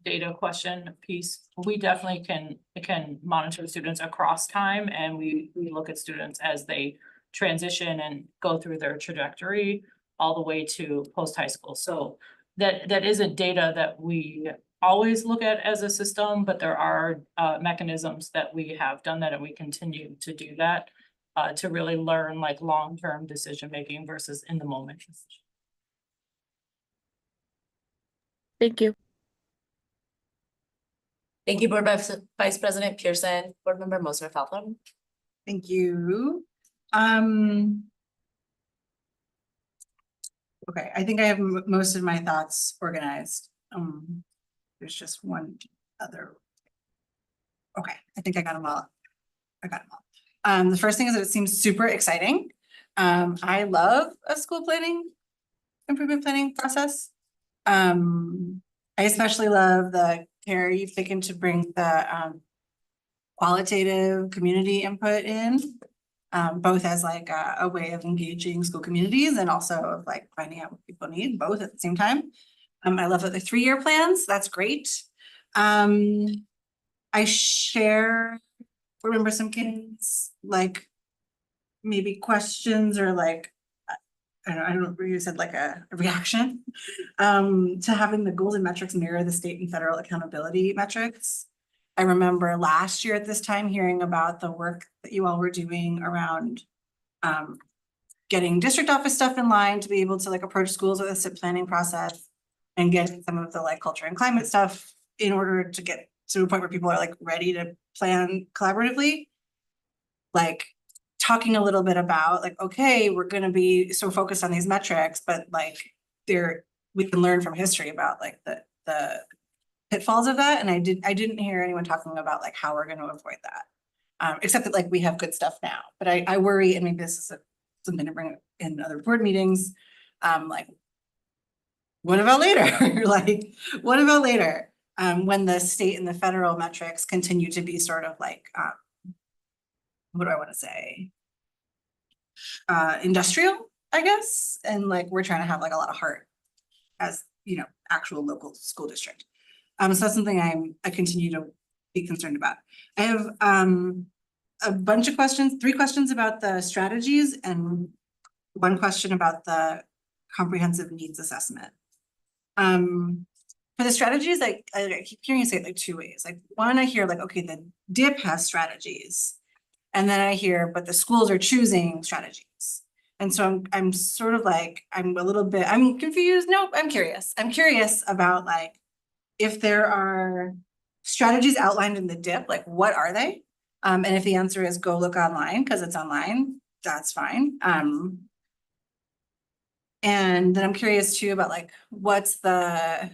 data question piece. We definitely can monitor students across time, and we look at students as they transition and go through their trajectory all the way to post high school. So that isn't data that we always look at as a system, but there are mechanisms that we have done that, and we continue to do that to really learn like long-term decision making versus in the moment. Thank you. Thank you, Board Vice President Pearson. Board Member Mosmer Falcon. Thank you. Okay, I think I have most of my thoughts organized. There's just one other. Okay, I think I got them all. The first thing is that it seems super exciting. I love a school planning, improvement planning process. I especially love the care you've taken to bring the qualitative community input in. Both as like a way of engaging school communities and also of like finding out what people need, both at the same time. I love that the 3-year plans, that's great. I remember some kids like maybe questions or like, I don't know, you said like a reaction to having the goals and metrics mirror the state and federal accountability metrics. I remember last year at this time hearing about the work that you all were doing around getting district office stuff in line to be able to like approach schools with a SIP planning process and getting some of the like culture and climate stuff in order to get to a point where people are like ready to plan collaboratively. Like talking a little bit about like, okay, we're gonna be so focused on these metrics, but like we can learn from history about like the pitfalls of that. And I didn't hear anyone talking about like how we're gonna avoid that. Except that like we have good stuff now, but I worry, and maybe this is something to bring in other board meetings, like what about later? Like, what about later? When the state and the federal metrics continue to be sort of like, what do I want to say? Industrial, I guess. And like, we're trying to have like a lot of heart as, you know, actual local school district. So that's something I continue to be concerned about. I have a bunch of questions, 3 questions about the strategies and 1 question about the comprehensive needs assessment. For the strategies, like I keep hearing you say it like 2 ways. Like 1, I hear like, okay, the DIP has strategies. And then I hear, but the schools are choosing strategies. And so I'm sort of like, I'm confused. No, I'm curious. I'm curious about like, if there are strategies outlined in the DIP, like what are they? And if the answer is go look online because it's online, that's fine. And then I'm curious too about like, what's the,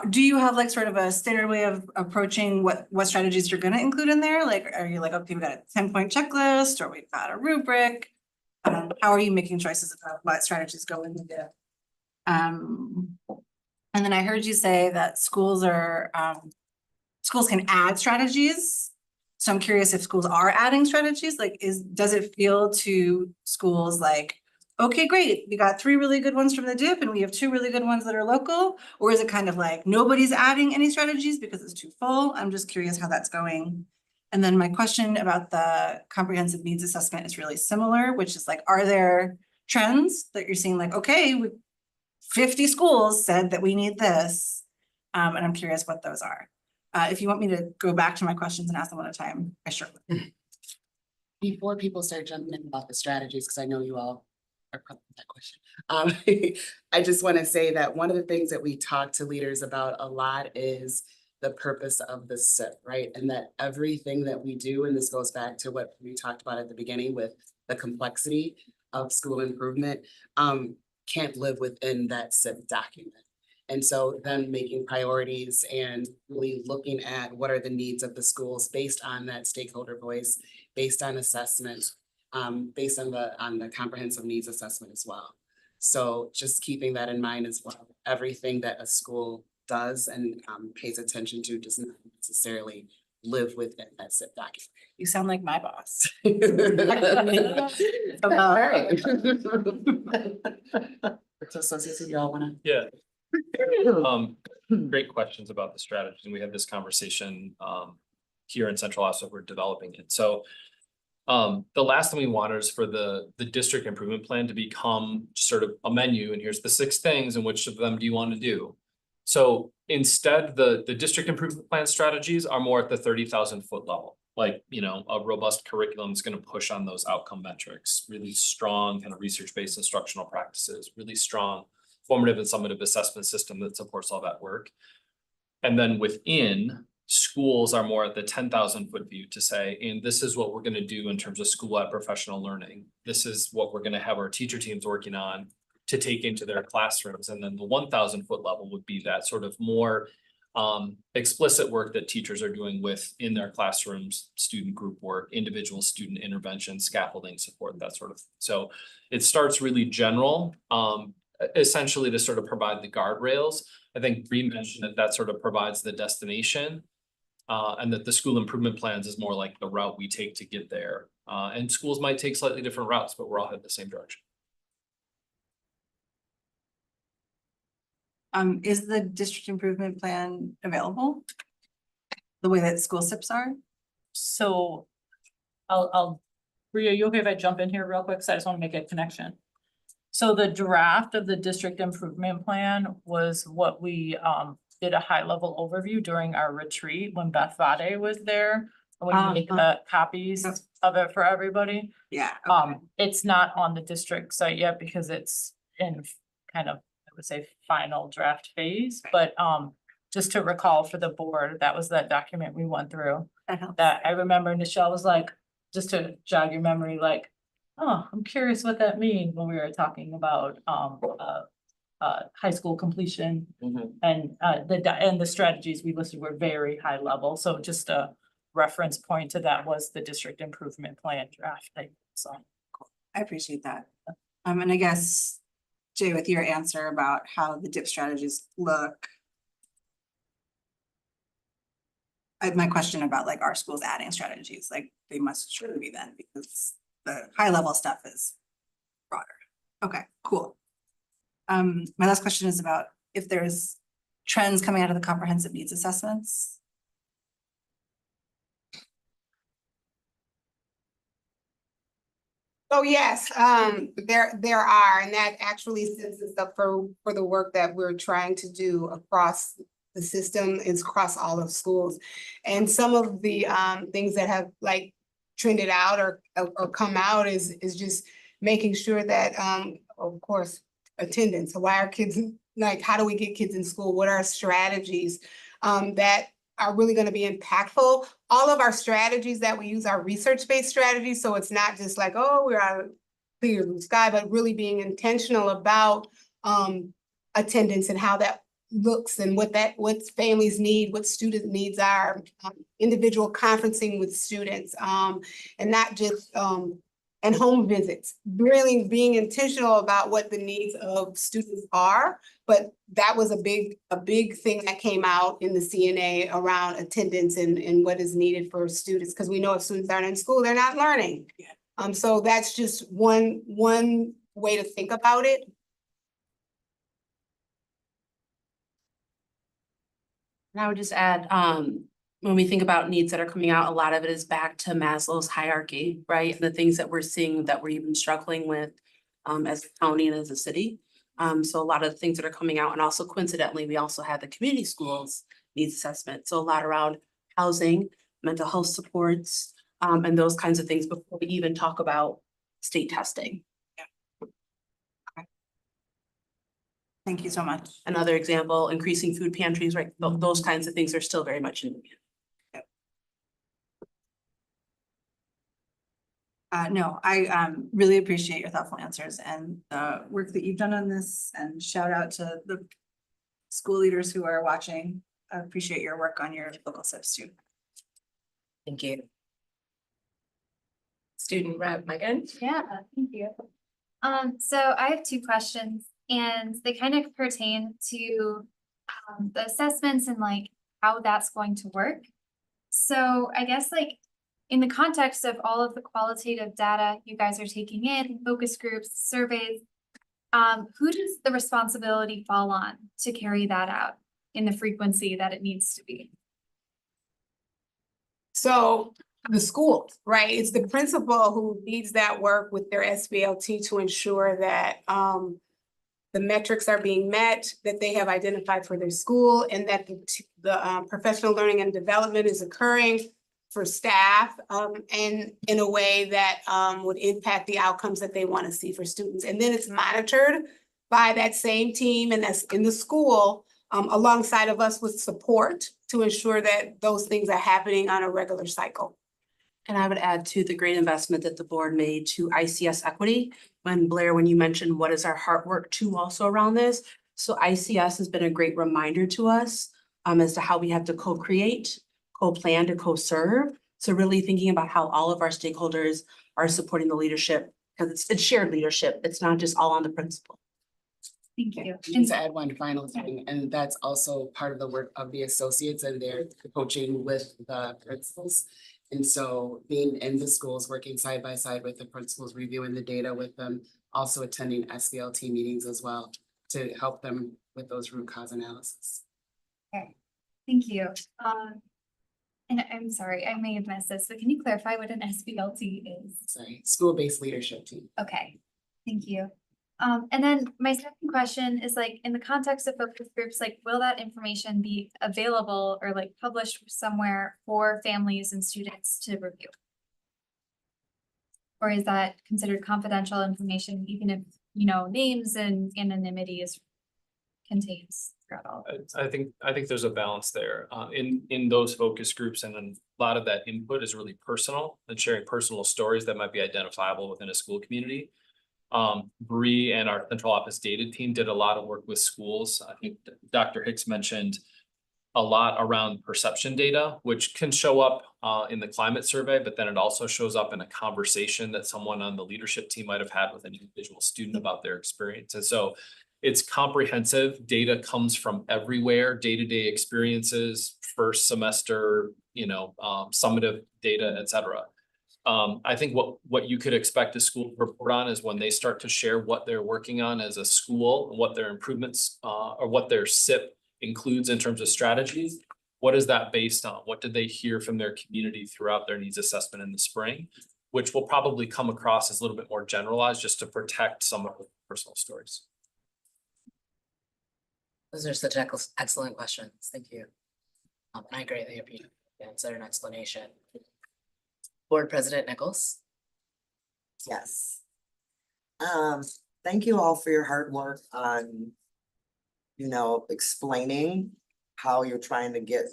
do you have like sort of a standard way of approaching what strategies you're gonna include in there? Like, are you like, okay, we've got a 10-point checklist or we've got a rubric? How are you making choices about what strategies go in the DIP? And then I heard you say that schools can add strategies. So I'm curious if schools are adding strategies, like does it feel to schools like, okay, great, we got 3 really good ones from the DIP and we have 2 really good ones that are local? Or is it kind of like nobody's adding any strategies because it's too full? I'm just curious how that's going. And then my question about the comprehensive needs assessment is really similar, which is like, are there trends that you're seeing like, okay, 50 schools said that we need this, and I'm curious what those are. If you want me to go back to my questions and ask them one at a time, I sure will. Before people start jumping in about the strategies, because I know you all are probably that question. I just want to say that one of the things that we talk to leaders about a lot is the purpose of the SIP, right? And that everything that we do, and this goes back to what we talked about at the beginning with the complexity of school improvement, can't live within that SIP document. And so then making priorities and really looking at what are the needs of the schools based on that stakeholder voice, based on assessments, based on the comprehensive needs assessment as well. So just keeping that in mind as well. Everything that a school does and pays attention to does not necessarily live within that SIP document. You sound like my boss. All right. So associates, you all wanna? Yeah. Great questions about the strategies, and we had this conversation here in Central Office that we're developing it. So the last thing we wanted is for the district improvement plan to become sort of a menu, and here's the 6 things, and which of them do you want to do? So instead, the district improvement plan strategies are more at the 30,000 foot level. Like, you know, a robust curriculum is going to push on those outcome metrics, really strong kind of research-based instructional practices, really strong formative and summative assessment system that supports all that work. And then within, schools are more at the 10,000 foot view to say, and this is what we're going to do in terms of school-led professional learning. This is what we're going to have our teacher teams working on to take into their classrooms. And then the 1,000 foot level would be that sort of more explicit work that teachers are doing in their classrooms, student group work, individual student intervention, scaffolding support, that sort of. So it starts really general, essentially to sort of provide the guardrails. I think Bree mentioned that sort of provides the destination. And that the school improvement plans is more like the route we take to get there. And schools might take slightly different routes, but we're all headed the same direction. Is the district improvement plan available? The way that school SIPs are? So Bria, you okay if I jump in here real quick? Cause I just want to make a connection. So the draft of the district improvement plan was what we did a high level overview during our retreat when Beth Vade was there. When we make the copies of it for everybody. Yeah. It's not on the district site yet because it's in kind of, I would say, final draft phase, but just to recall for the board, that was that document we went through. That I remember Nichelle was like, just to jog your memory, like, oh, I'm curious what that means when we were talking about high school completion. And the strategies we listed were very high level. So just a reference point to that was the district improvement plan draft. So I appreciate that. And I guess, Jay, with your answer about how the DIP strategies look. My question about like our schools adding strategies, like they must surely be then because the high level stuff is broader. Okay, cool. My last question is about if there's trends coming out of the comprehensive needs assessments. Oh, yes, there are, and that actually sets us up for the work that we're trying to do across the system, is across all of schools. And some of the things that have like trended out or come out is just making sure that of course, attendance. So why are kids, like, how do we get kids in school? What are strategies that are really going to be impactful? All of our strategies that we use are research-based strategies. So it's not just like, oh, we're out of clear blue sky, but really being intentional about attendance and how that looks and what families need, what student needs are, individual conferencing with students, and not just and home visits, really being intentional about what the needs of students are. But that was a big thing that came out in the CNA around attendance and what is needed for students, because we know if students aren't in school, they're not learning. So that's just one way to think about it. And I would just add, when we think about needs that are coming out, a lot of it is back to Maslow's hierarchy, right? And the things that we're seeing that we're even struggling with as a county and as a city. So a lot of the things that are coming out, and also coincidentally, we also have the community schools needs assessment. So a lot around housing, mental health supports, and those kinds of things before we even talk about state testing. Thank you so much. Another example, increasing food pantries, right? Those kinds of things are still very much in demand. No, I really appreciate your thoughtful answers and the work that you've done on this, and shout out to the school leaders who are watching. I appreciate your work on your local SIPs too. Thank you. Student rep Megan. Yeah, thank you. So I have two questions, and they kind of pertain to the assessments and like how that's going to work. So I guess like in the context of all of the qualitative data you guys are taking in, focus groups, surveys, who does the responsibility fall on to carry that out in the frequency that it needs to be? So the schools, right? It's the principal who leads that work with their SBLT to ensure that the metrics are being met, that they have identified for their school, and that the professional learning and development is occurring for staff and in a way that would impact the outcomes that they want to see for students. And then it's monitored by that same team, and that's in the school alongside of us with support to ensure that those things are happening on a regular cycle. And I would add to the great investment that the board made to ICS equity. When you mentioned what is our heart work too also around this. So ICS has been a great reminder to us as to how we have to co-create, co-plan to co-serve. So really thinking about how all of our stakeholders are supporting the leadership, because it's shared leadership. It's not just all on the principal. Thank you. And to add one final thing, and that's also part of the work of the associates and their coaching with the principals. And so being in the schools, working side by side with the principals, reviewing the data with them, also attending SBLT meetings as well to help them with those root cause analysis. Okay, thank you. And I'm sorry, I may have missed this, but can you clarify what an SBLT is? Sorry, school-based leadership team. Okay, thank you. And then my second question is like, in the context of focus groups, like, will that information be available or like published somewhere for families and students to review? Or is that considered confidential information, even if, you know, names and anonymity is contains throughout all? I think there's a balance there, in those focus groups, and then a lot of that input is really personal and sharing personal stories that might be identifiable within a school community. Bree and our central office data team did a lot of work with schools. I think Dr. Hicks mentioned a lot around perception data, which can show up in the climate survey, but then it also shows up in a conversation that someone on the leadership team might have had with an individual student about their experience. And so it's comprehensive. Data comes from everywhere, day-to-day experiences, first semester, summative data, et cetera. I think what you could expect a school to report on is when they start to share what they're working on as a school, and what their improvements or what their SIP includes in terms of strategies. What is that based on? What did they hear from their community throughout their needs assessment in the spring? Which will probably come across as a little bit more generalized, just to protect some of the personal stories. Those are such excellent questions. Thank you. And I greatly appreciate the answer and explanation. Board President Nichols. Yes. Thank you all for your hard work on, explaining how you're trying to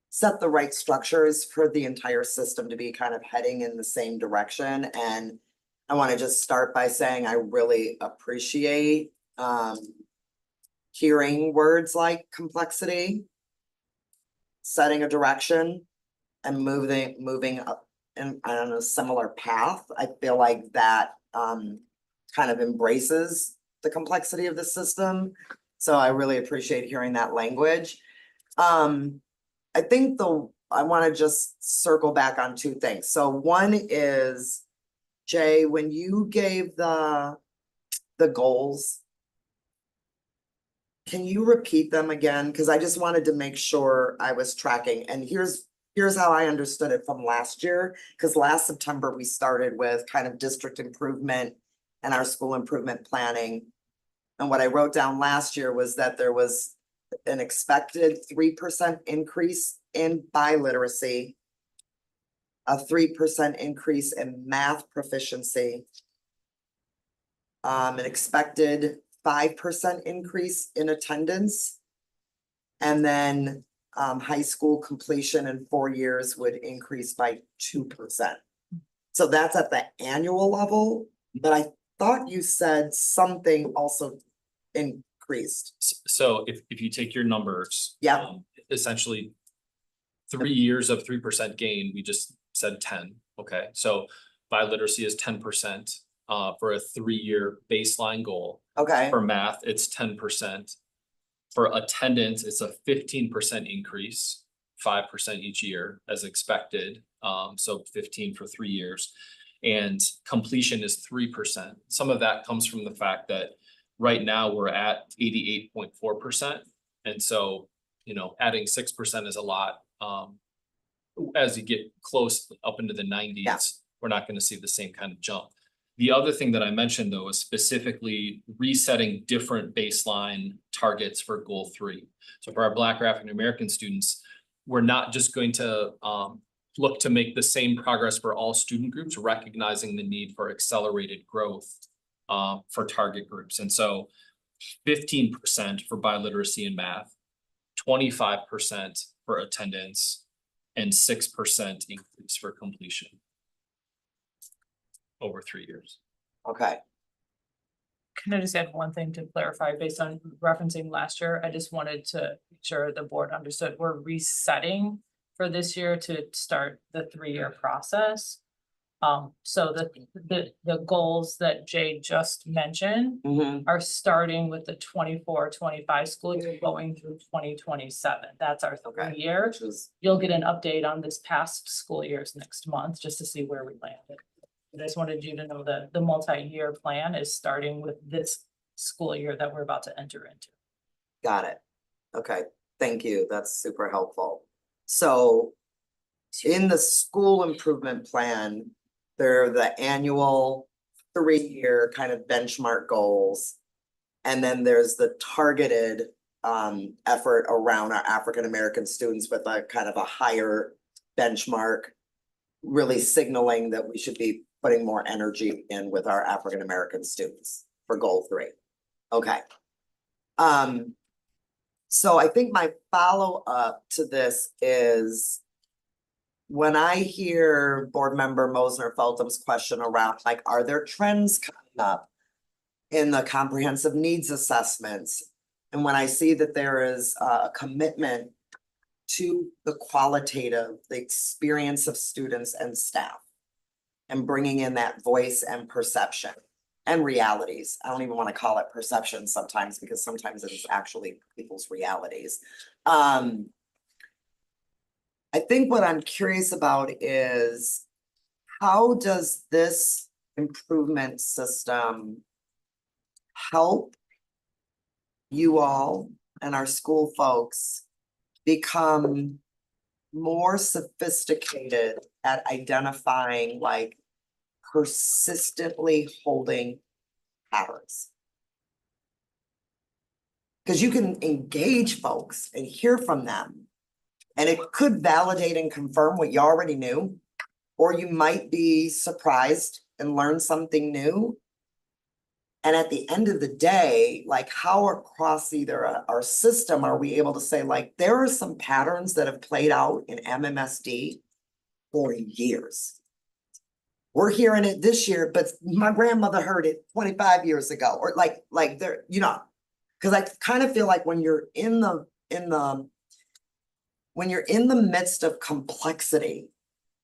set the right structures for the entire system to be kind of heading in the same direction. And I want to just start by saying I really appreciate hearing words like complexity, setting a direction, and moving up on a similar path. I feel like that kind of embraces the complexity of the system. So I really appreciate hearing that language. I think I want to just circle back on two things. So one is, Jay, when you gave the goals, can you repeat them again? Because I just wanted to make sure I was tracking. And here's how I understood it from last year, because last September we started with kind of district improvement and our school improvement planning. And what I wrote down last year was that there was an expected 3% increase in biliteracy, a 3% increase in math proficiency, an expected 5% increase in attendance, and then high school completion in 4 years would increase by 2%. So that's at the annual level, but I thought you said something also increased. So if you take your numbers. Yeah. Essentially 3 years of 3% gain, we just said 10, okay? So biliteracy is 10% for a 3-year baseline goal. Okay. For math, it's 10%. For attendance, it's a 15% increase, 5% each year as expected. So 15 for 3 years. And completion is 3%. Some of that comes from the fact that right now we're at 88.4%. And so, adding 6% is a lot. As you get close up into the 90s, we're not going to see the same kind of jump. The other thing that I mentioned, though, is specifically resetting different baseline targets for goal 3. So for our Black or African American students, we're not just going to look to make the same progress for all student groups, recognizing the need for accelerated growth for target groups. And so 15% for biliteracy and math, 25% for attendance, and 6% increase for completion over 3 years. Okay. Can I just add one thing to clarify based on referencing last year? I just wanted to make sure the board understood we're resetting for this year to start the 3-year process. So the goals that Jay just mentioned are starting with the 24-25 school year going through 2027. That's our 3-year. You'll get an update on this past school years next month, just to see where we landed. I just wanted you to know that the multi-year plan is starting with this school year that we're about to enter into. Got it. Okay, thank you. That's super helpful. So in the school improvement plan, there are the annual 3-year kind of benchmark goals. And then there's the targeted effort around our African-American students with a kind of a higher benchmark, really signaling that we should be putting more energy in with our African-American students for goal 3. Okay. So I think my follow-up to this is when I hear board member Mosner-Feltham's question around, like, are there trends coming up in the comprehensive needs assessments? And when I see that there is a commitment to the qualitative, the experience of students and staff, and bringing in that voice and perception and realities. I don't even want to call it perception sometimes, because sometimes it is actually people's realities. I think what I'm curious about is, how does this improvement system help you all and our school folks become more sophisticated at identifying, like, persistently holding patterns? Because you can engage folks and hear from them, and it could validate and confirm what you already knew, or you might be surprised and learn something new. And at the end of the day, like, how across either our system are we able to say, like, there are some patterns that have played out in MMSD for years. We're hearing it this year, but my grandmother heard it 25 years ago, or like there, you know, because I kind of feel like when you're in the midst of complexity,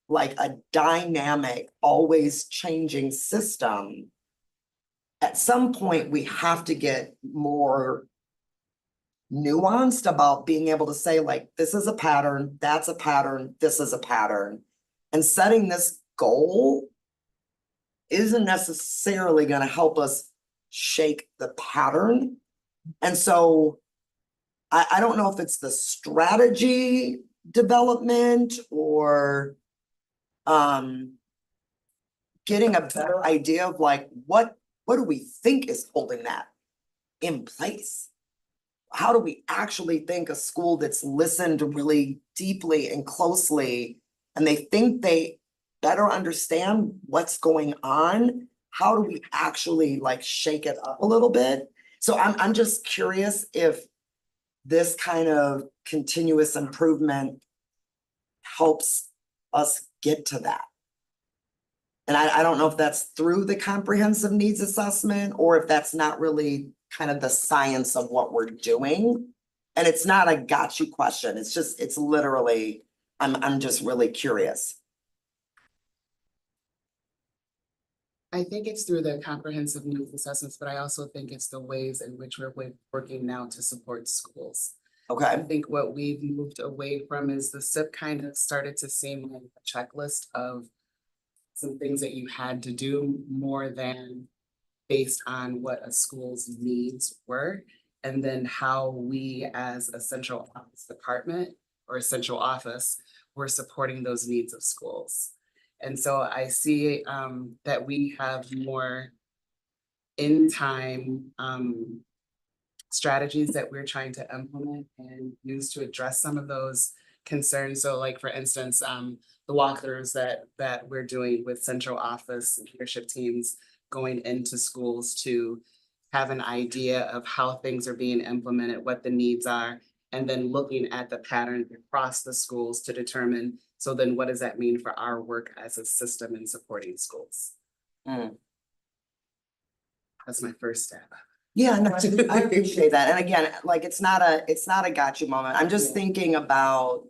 like a dynamic, always changing system, at some point we have to get more nuanced about being able to say, like, this is a pattern, that's a pattern, this is a pattern. And setting this goal isn't necessarily going to help us shake the pattern. And so I don't know if it's the strategy development or getting a better idea of, like, what do we think is holding that in place? How do we actually think a school that's listened really deeply and closely, and they think they better understand what's going on? How do we actually, like, shake it up a little bit? So I'm just curious if this kind of continuous improvement helps us get to that. And I don't know if that's through the comprehensive needs assessment, or if that's not really kind of the science of what we're doing. And it's not a got you question. It's just, it's literally, I'm just really curious. I think it's through the comprehensive needs assessments, but I also think it's the ways in which we're working now to support schools. Okay. I think what we've moved away from is the SIP kind of started to seem like a checklist of some things that you had to do, more than based on what a school's needs were, and then how we as a central office department or a central office were supporting those needs of schools. And so I see that we have more in time strategies that we're trying to implement and use to address some of those concerns. So, like, for instance, the walkthroughs that we're doing with central office and leadership teams going into schools to have an idea of how things are being implemented, what the needs are, and then looking at the pattern across the schools to determine, so then what does that mean for our work as a system in supporting schools? That's my first step. Yeah, no, I appreciate that. And again, like, it's not a gotcha moment. I'm just thinking about,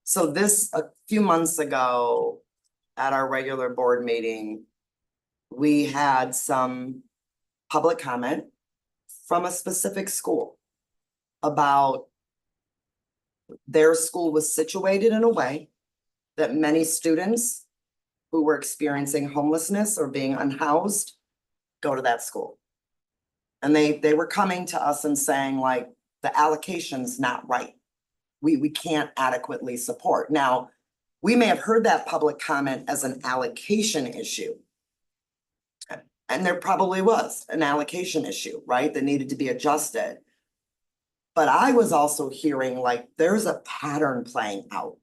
so this, a few months ago at our regular board meeting, we had some public comment from a specific school about their school was situated in a way that many students who were experiencing homelessness or being unhoused go to that school. And they were coming to us and saying, like, the allocation's not right. We can't adequately support. Now, we may have heard that public comment as an allocation issue. And there probably was an allocation issue, right, that needed to be adjusted. But I was also hearing, like, there's a pattern playing out.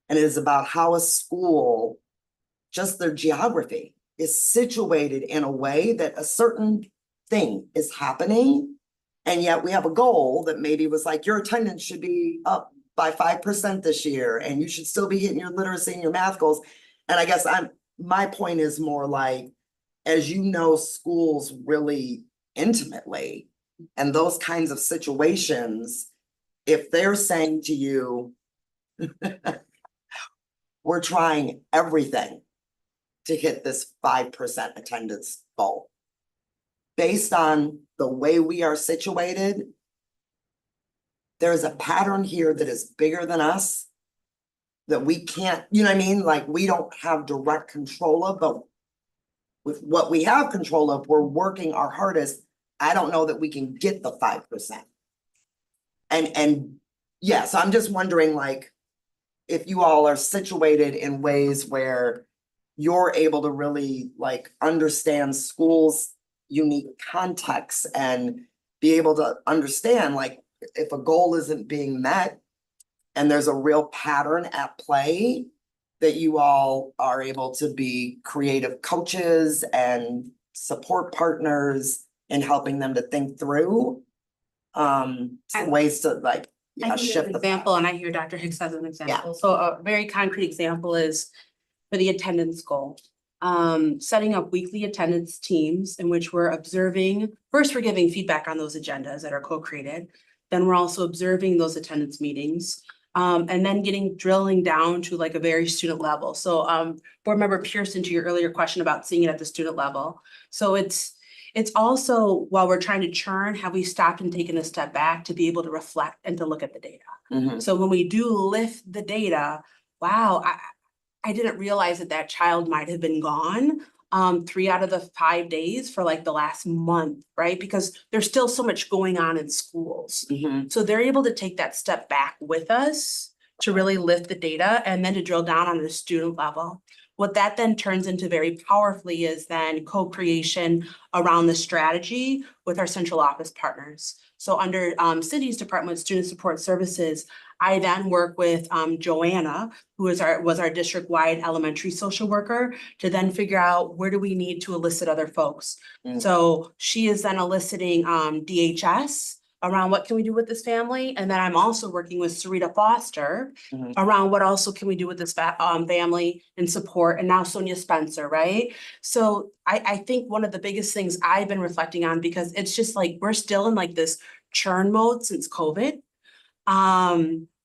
And it is about how a school, just their geography, is situated in a way that a certain thing is happening. And yet we have a goal that maybe was like, your attendance should be up by 5% this year, and you should still be hitting your literacy and your math goals. And I guess my point is more like, as you know, schools really intimately, and those kinds of situations, if they're saying to you, we're trying everything to hit this 5% attendance goal. Based on the way we are situated, there's a pattern here that is bigger than us that we can't, you know what I mean? Like, we don't have direct control of, but with what we have control of, we're working our hardest. I don't know that we can get the 5%. And yeah, so I'm just wondering, like, if you all are situated in ways where you're able to really, like, understand schools' unique context and be able to understand, like, if a goal isn't being met and there's a real pattern at play, that you all are able to be creative coaches and support partners in helping them to think through some ways to, like, I think shift an the example, and I hear Dr. Hicks as an example. So a very concrete example is for the attendance goal. Setting up weekly attendance teams in which we're observing, first we're giving feedback on those agendas that are co-created. Then we're also observing those attendance meetings. And then drilling down to, like, a very student level. So board member Pearson, to your earlier question about seeing it at the student level. So it's also, while we're trying to churn, have we stopped and taken a step back to be able to reflect and to look at the data? So when we do lift the data, wow, I didn't realize that child might have been gone 3 out of the 5 days for, like, the last month, right? Because there's still so much going on in schools. So they're able to take that step back with us to really lift the data and then to drill down on the student level. What that then turns into very powerfully is then co-creation around the strategy with our central office partners. So under Cindy's Department of Student Support Services, I then work with Joanna, who was our district-wide elementary social worker, to then figure out where do we need to elicit other folks. So she is then eliciting DHS around what can we do with this family, and then I'm also working with Sarita Foster around what also can we do with this family and support, and now Sonia Spencer, right? So I think one of the biggest things I've been reflecting on, because it's just like we're still in, like, this churn mode since COVID,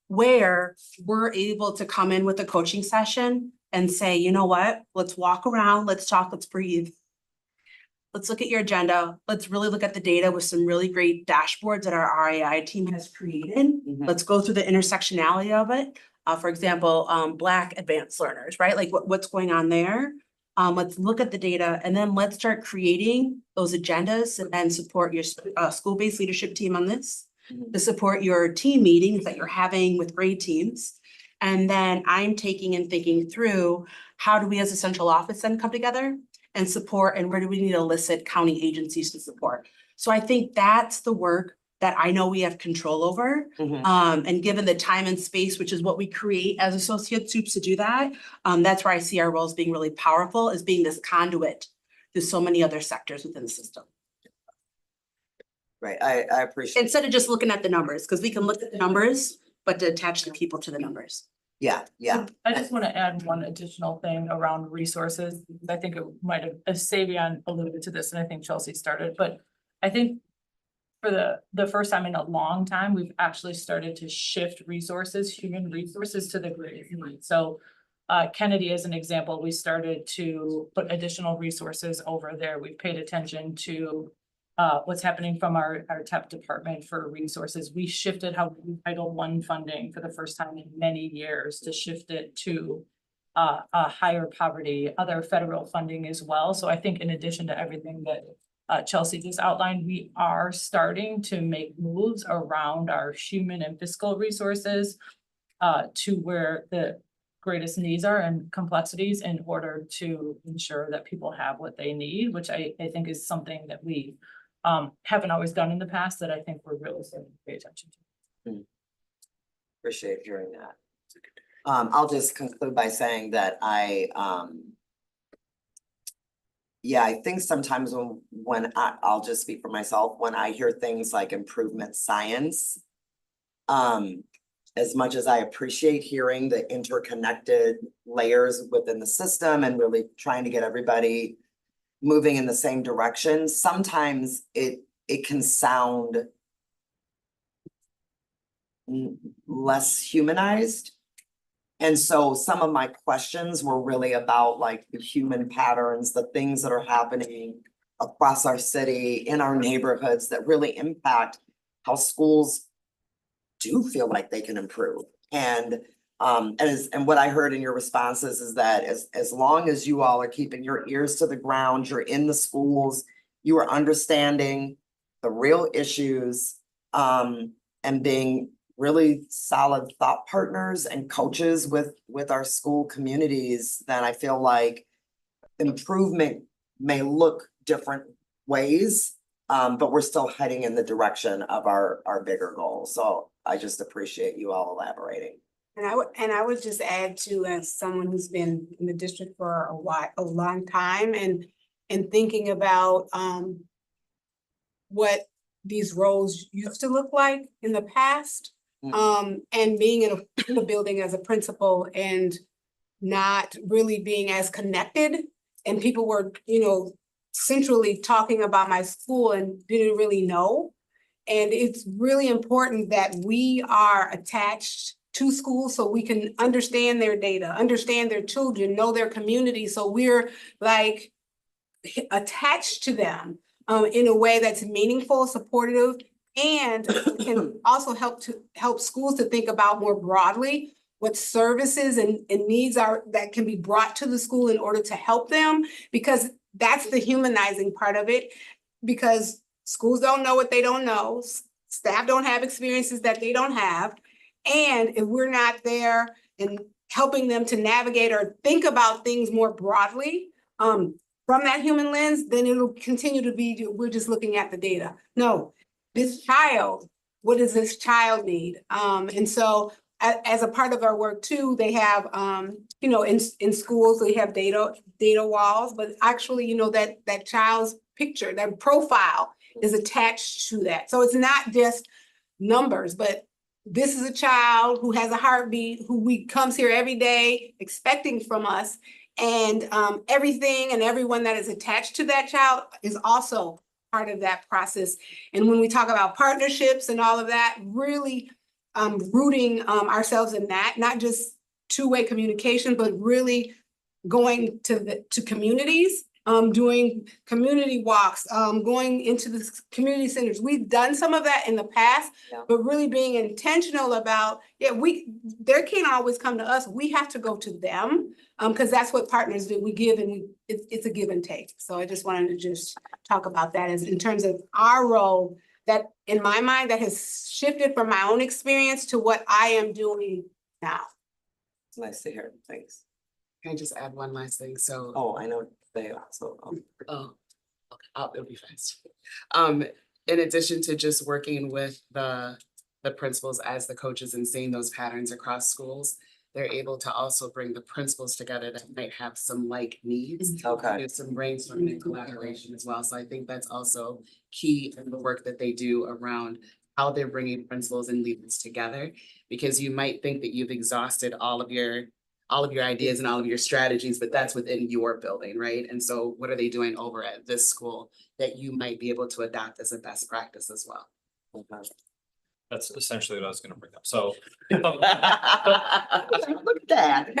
where we're able to come in with a coaching session and say, you know what, let's walk around, let's talk, let's breathe. Let's look at your agenda. Let's really look at the data with some really great dashboards that our RAI team has created. Let's go through the intersectionality of it. For example, Black advanced learners, right? Like what's going on there? Let's look at the data, and then let's start creating those agendas and support your school-based leadership team on this, to support your team meetings that you're having with grade teams. And then I'm taking and thinking through, how do we as a central office then come together and support, and where do we need to elicit county agencies to support? So I think that's the work that I know we have control over. And given the time and space, which is what we create as associate soups to do that, that's where I see our roles being really powerful, as being this conduit to so many other sectors within the system. Right, I appreciate. Instead of just looking at the numbers, because we can look at the numbers, but to attach the people to the numbers. Yeah, yeah. I just want to add one additional thing around resources. Because I think it might have, Savion alluded to this, and I think Chelsea started, but I think for the first time in a long time, we've actually started to shift resources, human resources to the greatest need. So Kennedy, as an example, we started to put additional resources over there. We've paid attention to what's happening from our TEP department for resources. We shifted how Title I funding for the first time in many years to shift it to higher poverty, other federal funding as well. So I think in addition to everything that Chelsea just outlined, we are starting to make moves around our human and fiscal resources to where the greatest needs are and complexities in order to ensure that people have what they need, which I think is something that we haven't always done in the past that I think we're really starting to pay attention to. Appreciate hearing that. I'll just conclude by saying that yeah, I think sometimes when I'll just speak for myself, when I hear things like improvement science, as much as I appreciate hearing the interconnected layers within the system and really trying to get everybody moving in the same direction, sometimes it can sound less humanized. And so some of my questions were really about like the human patterns, the things that are happening across our city, in our neighborhoods that really impact how schools do feel like they can improve. And what I heard in your responses is that as long as you all are keeping your ears to the ground, you're in the schools, you are understanding the real issues, and being really solid thought partners and coaches with our school communities, then I feel like improvement may look different ways, but we're still heading in the direction of our bigger goals. So I just appreciate you all elaborating. And I would just add to, as someone who's been in the district for a long time, and thinking about what these roles used to look like in the past. And being in a building as a principal and not really being as connected, and people were, centrally talking about my school and didn't really know. And it's really important that we are attached to schools so we can understand their data, understand their children, know their community. So we're like attached to them in a way that's meaningful, supportive, and can also help schools to think about more broadly what services and needs are that can be brought to the school in order to help them, because that's the humanizing part of it, because schools don't know what they don't know, staff don't have experiences that they don't have, and if we're not there and helping them to navigate or think about things more broadly from that human lens, then it'll continue to be, we're just looking at the data. No. This child, what does this child need? And so as a part of our work too, they have, in schools, they have data walls, but actually, that child's picture, that profile is attached to that. So it's not just numbers, but this is a child who has a heartbeat, who comes here every day expecting from us. And everything and everyone that is attached to that child is also part of that process. And when we talk about partnerships and all of that, really rooting ourselves in that, not just two-way communication, but really going to communities, doing community walks, going into the community centers. We've done some of that in the past, but really being intentional about, they can't always come to us. We have to go to them, because that's what partners do. We give and it's a give and take. So I just wanted to just talk about that as in terms of our role, that in my mind, that has shifted from my own experience to what I am doing now. It's nice to hear. Thanks. Can I just add one last thing? So. Oh, I know they also. Oh, okay, it'll be fast. In addition to just working with the principals as the coaches and seeing those patterns across schools, they're able to also bring the principals together that might have some like needs. Okay. Do some brainstorming and collaboration as well. So I think that's also key in the work that they do around how they're bringing principals and leaders together, because you might think that you've exhausted all of your ideas and all of your strategies, but that's within your building, right? And so what are they doing over at this school that you might be able to adopt as a best practice as well? That's essentially what I was gonna bring up. So. Look at that.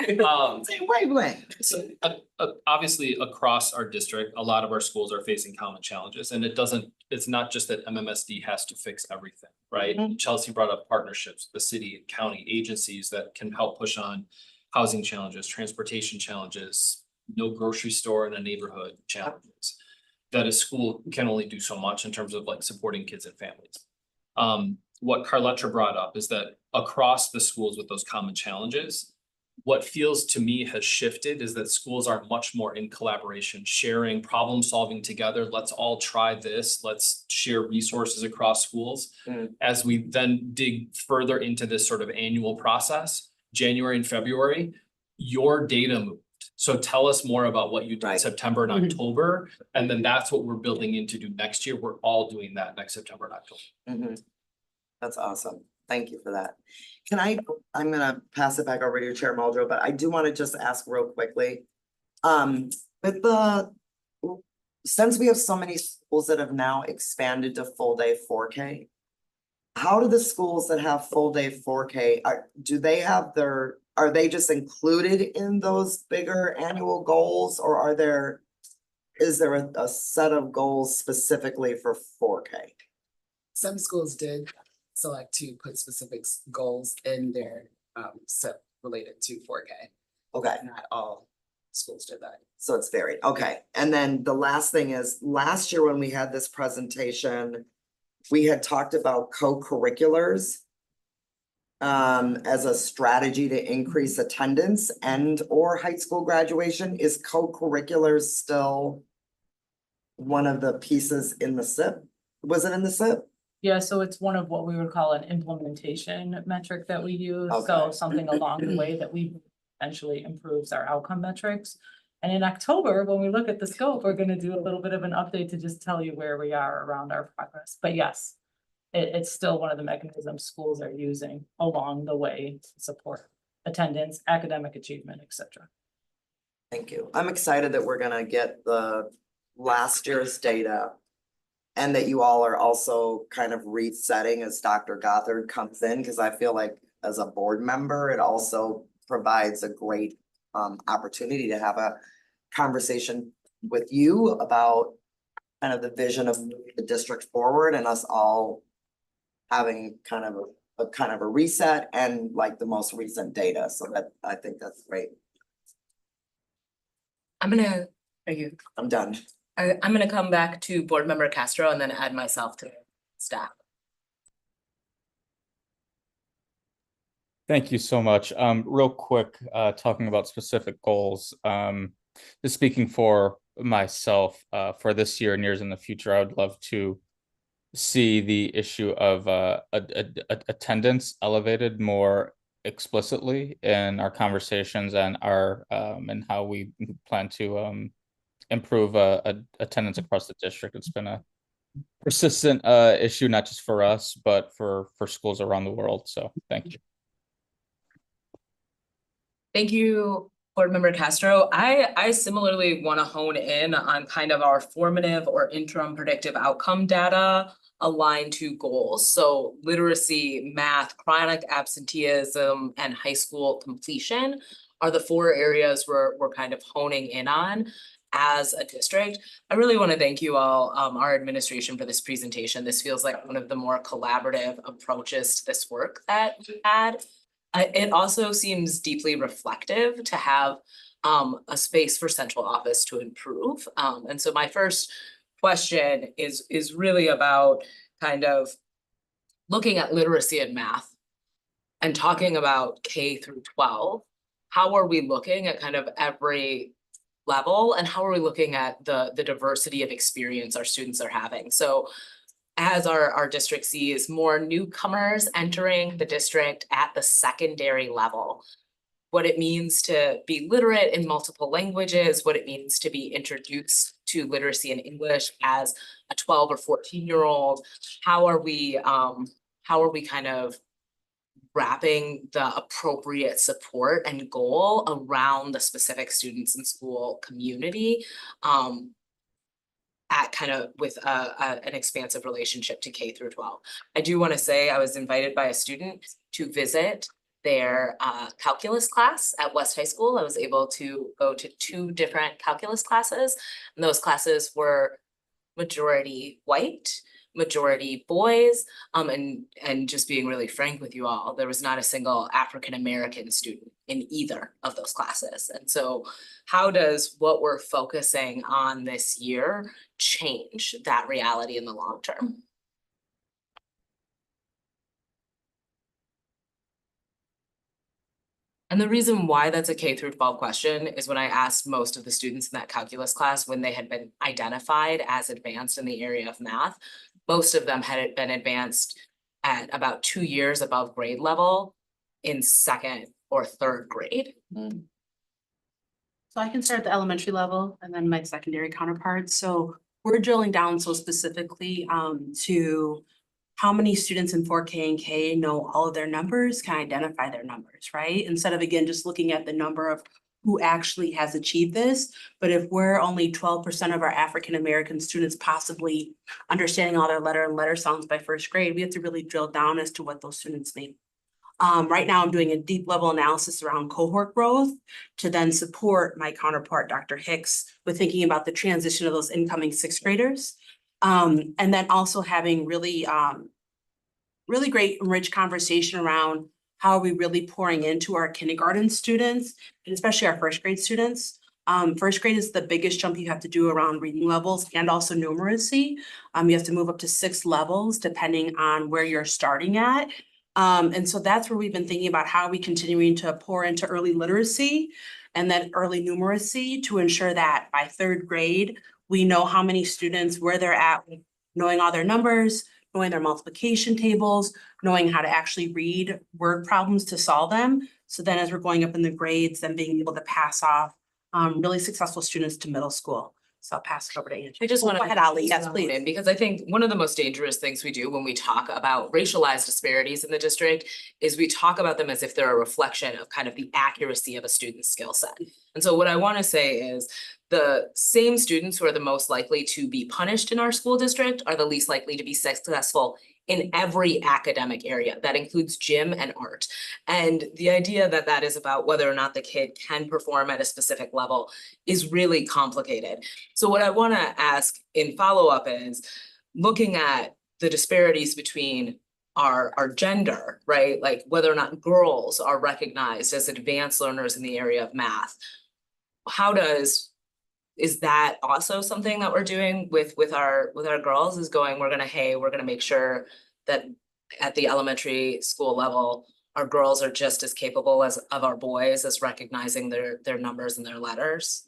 Same wavelength. So, obviously, across our district, a lot of our schools are facing common challenges, and it's not just that MMSD has to fix everything, right? Chelsea brought up partnerships, the city and county agencies that can help push on housing challenges, transportation challenges, no grocery store in a neighborhood challenges. That a school can only do so much in terms of like supporting kids and families. What Carletra brought up is that across the schools with those common challenges, what feels to me has shifted is that schools are much more in collaboration, sharing, problem solving together. Let's all try this. Let's share resources across schools. As we then dig further into this sort of annual process, January and February, your data moved. So tell us more about what you did in September and October, and then that's what we're building in to do next year. We're all doing that next September and October. That's awesome. Thank you for that. I'm gonna pass it back over to your Chair Muldrow, but I do want to just ask real quickly. Since we have so many schools that have now expanded to full day 4K, how do the schools that have full day 4K, are they just included in those bigger annual goals, or is there a set of goals specifically for 4K? Some schools did select to put specific goals in their set related to 4K. Okay. Not all schools did that. So it's varied. Okay. And then the last thing is, last year when we had this presentation, we had talked about co-curriculars as a strategy to increase attendance and or high school graduation. Is co-curriculars still one of the pieces in the SIP? Was it in the SIP? Yeah, so it's one of what we would call an implementation metric that we use. So something along the way that we eventually improves our outcome metrics. And in October, when we look at the scope, we're gonna do a little bit of an update to just tell you where we are around our progress. But yes, it's still one of the mechanisms schools are using along the way to support attendance, academic achievement, et cetera. Thank you. I'm excited that we're gonna get the last year's data, and that you all are also kind of resetting as Dr. Gothard comes in, because I feel like as a board member, it also provides a great opportunity to have a conversation with you about kind of the vision of the district forward, and us all having kind of a reset and like the most recent data. So that, I think that's great. I'm done. I'm gonna come back to Board Member Castro and then add myself to staff. Thank you so much. Real quick, talking about specific goals, just speaking for myself, for this year and years in the future, I would love to see the issue of attendance elevated more explicitly in our conversations and our and how we plan to improve attendance across the district. It's been a persistent issue, not just for us, but for schools around the world. So thank you. Thank you, Board Member Castro. I similarly want to hone in on kind of our formative or interim predictive outcome data aligned to goals. So literacy, math, chronic absenteeism, and high school completion are the 4 areas we're kind of honing in on as a district. I really want to thank you all, our administration, for this presentation. This feels like one of the more collaborative approaches to this work that we had. It also seems deeply reflective to have a space for central office to improve. And so my first question is really about kind of looking at literacy and math and talking about K through 12. How are we looking at kind of every level, and how are we looking at the diversity of experience our students are having? So as our district sees more newcomers entering the district at the secondary level, what it means to be literate in multiple languages, what it means to be introduced to literacy in English as a 12 or 14-year-old, how are we how are we kind of wrapping the appropriate support and goal around the specific students in school community, at kind of with an expansive relationship to K through 12. I do want to say I was invited by a student to visit their calculus class at West High School. I was able to go to 2 different calculus classes, and those classes were majority white, majority boys, and just being really frank with you all, there was not a single African-American student in either of those classes. And so how does what we're focusing on this year change that reality in the long term? And the reason why that's a K through 12 question is when I asked most of the students in that calculus class when they had been identified as advanced in the area of math, most of them had been advanced at about 2 years above grade level in 2nd or 3rd grade. So I can start at the elementary level and then my secondary counterparts. So we're drilling down so specifically to how many students in 4K and K know all of their numbers, can identify their numbers, right? Instead of, again, just looking at the number of who actually has achieved this. But if we're only 12% of our African-American students possibly understanding all their letter and letter sounds by 1st grade, we have to really drill down as to what those students need. Right now, I'm doing a deep level analysis around cohort growth to then support my counterpart, Dr. Hicks, with thinking about the transition of those incoming 6th graders. And then also having really, really great and rich conversation around how are we really pouring into our kindergarten students, and especially our 1st grade students. 1st grade is the biggest jump you have to do around reading levels and also numeracy. You have to move up to 6 levels depending on where you're starting at. And so that's where we've been thinking about how are we continuing to pour into early literacy and then early numeracy to ensure that by 3rd grade, we know how many students, where they're at, knowing all their numbers, knowing their multiplication tables, knowing how to actually read word problems to solve them. So then as we're going up in the grades, then being able to pass off really successful students to middle school. So I'll pass it over to Angie. I just want to Go ahead, Ali. Yes, please. Because I think one of the most dangerous things we do when we talk about racialized disparities in the district is we talk about them as if they're a reflection of kind of the accuracy of a student's skill set. And so what I want to say is the same students who are the most likely to be punished in our school district are the least likely to be successful in every academic area. That includes gym and art. And the idea that that is about whether or not the kid can perform at a specific level is really complicated. So what I want to ask in follow-up is looking at the disparities between our gender, right? Like whether or not girls are recognized as advanced learners in the area of math. Is that also something that we're doing with our girls is going, we're gonna make sure that at the elementary school level, our girls are just as capable of our boys as recognizing their numbers and their letters?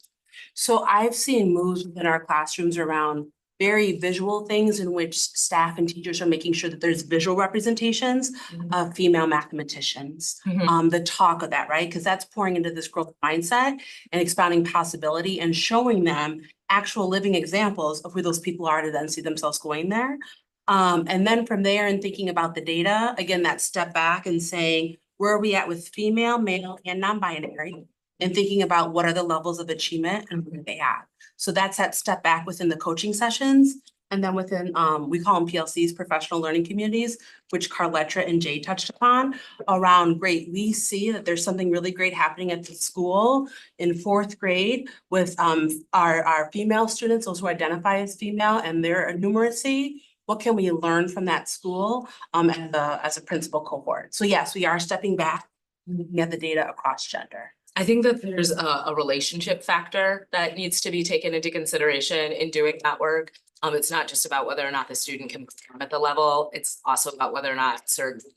So I've seen moves within our classrooms around very visual things in which staff and teachers are making sure that there's visual representations of female mathematicians. The talk of that, right? Because that's pouring into this growth mindset and expounding possibility and showing them actual living examples of who those people are to then see themselves going there. And then from there and thinking about the data, again, that step back and saying, where are we at with female, male, and non-binary? And thinking about what are the levels of achievement and where they at. So that's that step back within the coaching sessions. And then within, we call them PLCs, professional learning communities, which Carletra and Jay touched upon around great. We see that there's something really great happening at the school in 4th grade with our female students, those who identify as female and their numeracy. What can we learn from that school as a principal cohort? So yes, we are stepping back and looking at the data across gender. I think that there's a relationship factor that needs to be taken into consideration in doing that work. It's not just about whether or not the student can perform at the level, it's also about whether or not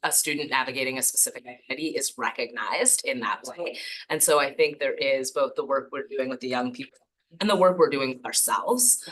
a student navigating a specific identity is recognized in that way. And so I think there is both the work we're doing with the young people and the work we're doing with ourselves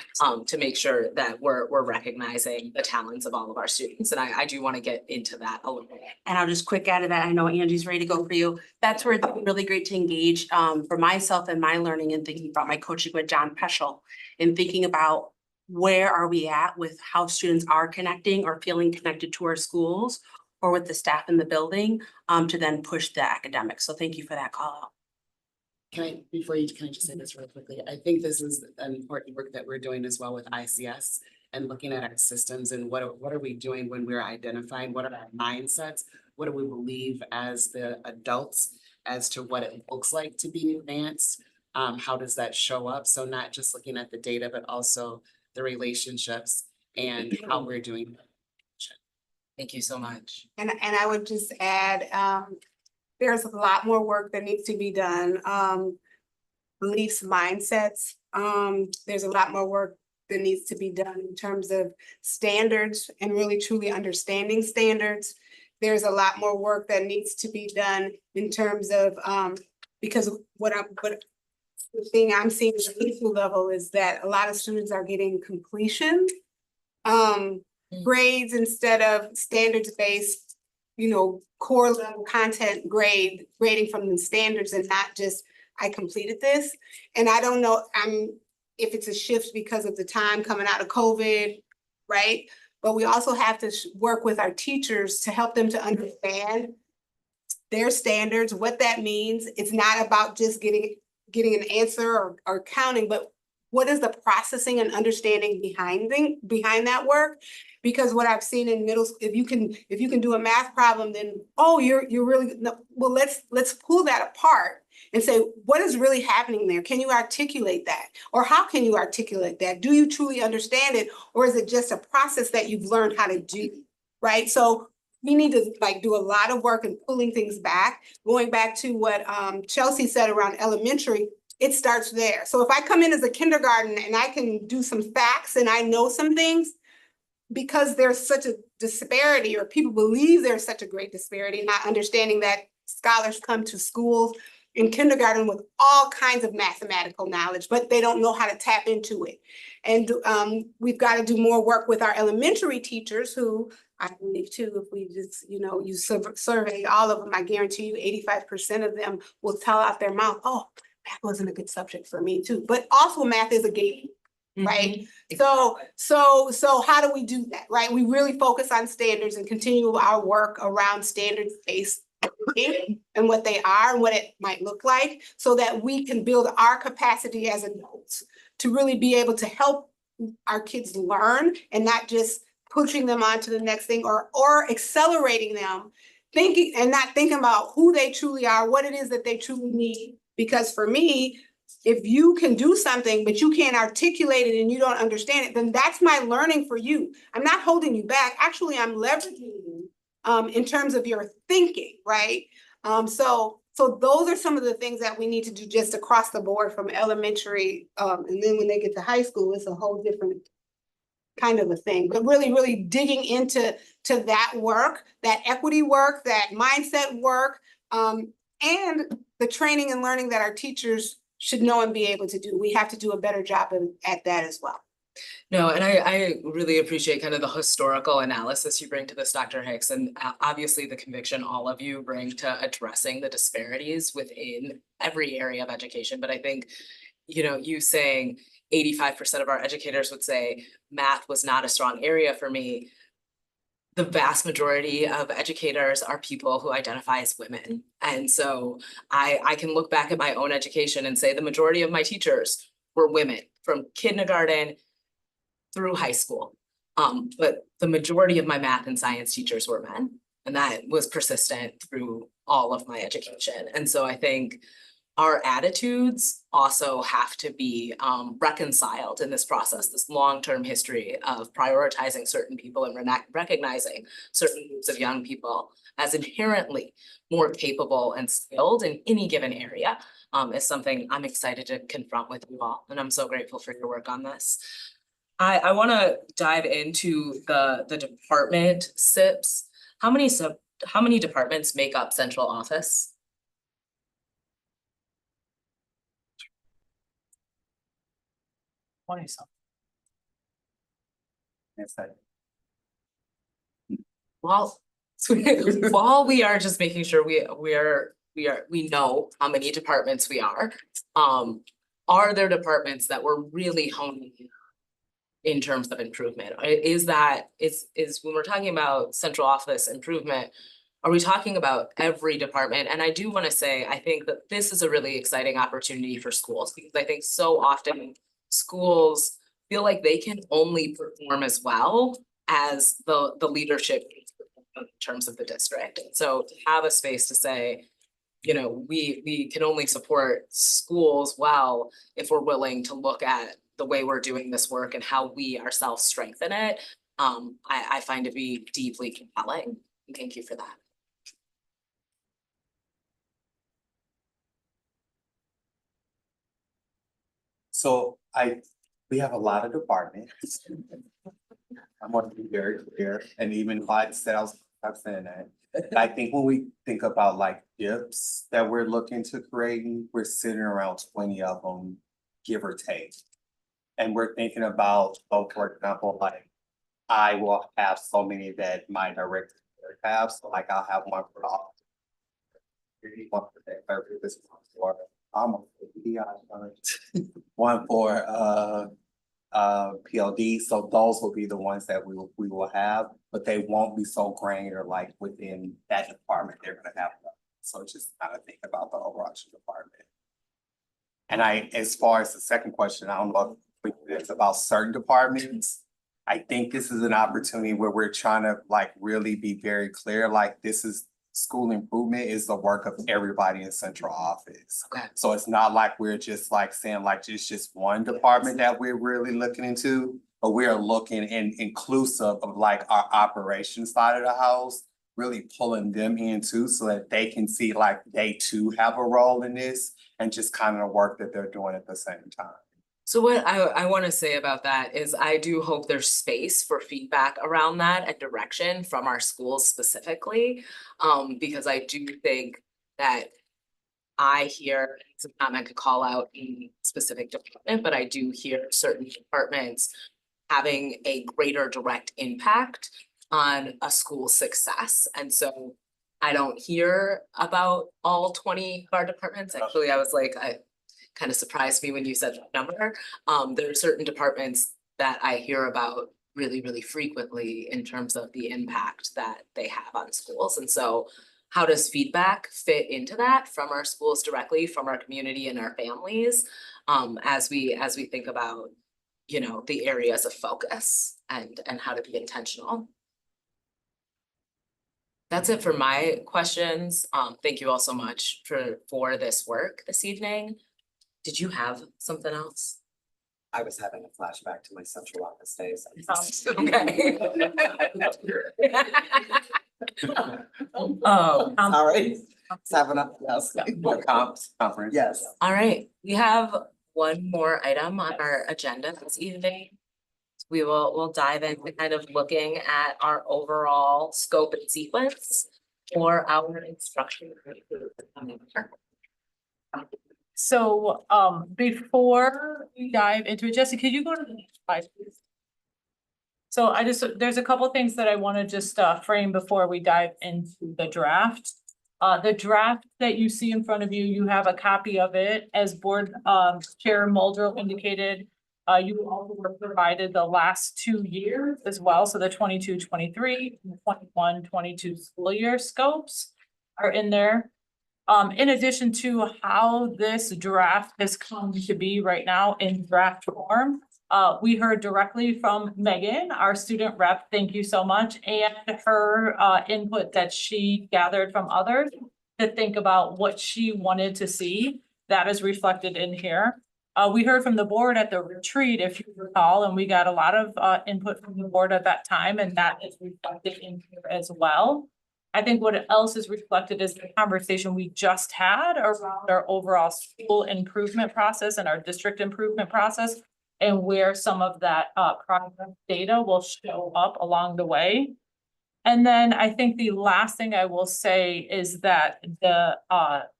to make sure that we're recognizing the talents of all of our students. And I do want to get into that a little bit. And I'll just quick add to that. I know Angie's ready to go for you. That's where it's really great to engage for myself and my learning and thinking about my coaching with John Peschel and thinking about where are we at with how students are connecting or feeling connected to our schools or with the staff in the building, to then push the academics. So thank you for that call out. Can I just say this really quickly? I think this is an important work that we're doing as well with ICS and looking at our systems and what are we doing when we're identifying, what are our mindsets? What do we believe as the adults as to what it looks like to be advanced? How does that show up? So not just looking at the data, but also the relationships and how we're doing. Thank you so much. And I would just add, there's a lot more work that needs to be done. Beliefs, mindsets. There's a lot more work that needs to be done in terms of standards and really truly understanding standards. There's a lot more work that needs to be done in terms of, because the thing I'm seeing at the high school level is that a lot of students are getting completion grades instead of standards-based, core level content grading from the standards and not just, I completed this. And I don't know, if it's a shift because of the time coming out of COVID, right? But we also have to work with our teachers to help them to understand their standards, what that means. It's not about just getting an answer or counting, but what is the processing and understanding behind that work? Because what I've seen in middle school, if you can do a math problem, then you're really no, well. Let's pull that apart and say what is really happening there. Can you articulate that, or how can you articulate that? Do you truly understand it, or is it just a process that you've learned how to do? Right. So we need to do a lot of work in pulling things back. Going back to what Chelsea said around elementary. It starts there. So if I come in as a kindergarten and I can do some facts and I know some things, because there's such a disparity or people believe there's such a great disparity, not understanding that scholars come to schools in kindergarten with all kinds of mathematical knowledge, but they don't know how to tap into it. And we've got to do more work with our elementary teachers who I believe too, if we just, you survey all of them, I guarantee you 85% of them will tell out their mouth, oh, math wasn't a good subject for me too, but also math is a game, right? So how do we do that, right? We really focus on standards and continue our work around standards-based and what they are and what it might look like so that we can build our capacity as adults to really be able to help our kids learn and not just pushing them on to the next thing or accelerating them, thinking and not thinking about who they truly are, what it is that they truly need. Because for me, if you can do something, but you can't articulate it and you don't understand it, then that's my learning for you. I'm not holding you back. Actually, I'm leveraging you in terms of your thinking, right? So those are some of the things that we need to do just across the board from elementary. And then when they get to high school, it's a whole different kind of a thing, but really, really digging into that work, that equity work, that mindset work, and the training and learning that our teachers should know and be able to do. We have to do a better job at that as well. No, and I really appreciate kind of the historical analysis you bring to this, Dr. Hicks, and obviously the conviction all of you bring to addressing the disparities within every area of education. But I think, you saying 85% of our educators would say math was not a strong area for me. The vast majority of educators are people who identify as women. And so I can look back at my own education and say the majority of my teachers were women from kindergarten through high school. But the majority of my math and science teachers were men. And that was persistent through all of my education. And so I think our attitudes also have to be reconciled in this process, this long-term history of prioritizing certain people and recognizing certain groups of young people as inherently more capable and skilled in any given area is something I'm excited to confront with you all. And I'm so grateful for your work on this. I want to dive into the department SIPs. How many departments make up central office? While we are just making sure we know how many departments we are there departments that we're really honing in in terms of improvement? Is that, is when we're talking about central office improvement, are we talking about every department? And I do want to say, I think that this is a really exciting opportunity for schools, because I think so often schools feel like they can only perform as well as the leadership in terms of the district. So to have a space to say, you know, we can only support schools well if we're willing to look at the way we're doing this work and how we ourselves strengthen it. I find to be deeply compelling. Thank you for that. So we have a lot of departments. I want to be very clear, and even if I said I'm saying that. I think when we think about like dips that we're looking to creating, we're sitting around 20 of them, give or take. And we're thinking about, oh, for example, like I will have so many that my director have, so like I'll have one for all. One for that, this one for almost one for PLD, so those will be the ones that we will have, but they won't be so granular like within that department they're gonna have. So just kind of think about the overarching department. And as far as the second question, I don't know if it's about certain departments. I think this is an opportunity where we're trying to like really be very clear, like this is school improvement is the work of everybody in central office. Okay. So it's not like we're just like saying like it's just one department that we're really looking into, but we are looking inclusive of like our operations side of the house, really pulling them in too, so that they can see like they too have a role in this and just kind of the work that they're doing at the same time. So what I want to say about that is I do hope there's space for feedback around that and direction from our schools specifically. Because I do think that I hear, I'm not to call out a specific department, but I do hear certain departments having a greater direct impact on a school's success. And so I don't hear about all 20 of our departments. Actually, I was like, kind of surprised me when you said that number. There are certain departments that I hear about really, really frequently in terms of the impact that they have on schools. And so how does feedback fit into that from our schools directly, from our community and our families, as we think about, you know, the areas of focus and how to be intentional? That's it for my questions. Thank you all so much for this work this evening. Did you have something else? I was having a flashback to my central office days. Okay. All right. Let's have an conference. Yes. All right, we have one more item on our agenda this evening. We'll dive into kind of looking at our overall scope and sequence for our instruction. So, before we dive into it, Jesse, could you go to the next slide, please? So there's a couple things that I want to just frame before we dive into the draft. The draft that you see in front of you, you have a copy of it. As board chair Muldrow indicated, you also were provided the last 2 years as well. So the 22-23, and the 21-22 school year scopes are in there. In addition to how this draft has come to be right now in draft form, we heard directly from Megan, our student rep, thank you so much, and her input that she gathered from others to think about what she wanted to see. That is reflected in here. We heard from the board at the retreat, if you recall, and we got a lot of input from the board at that time, and that is reflected in here as well. I think what else is reflected is the conversation we just had around our overall school improvement process and our district improvement process, and where some of that progress data will show up along the way. And then I think the last thing I will say is that the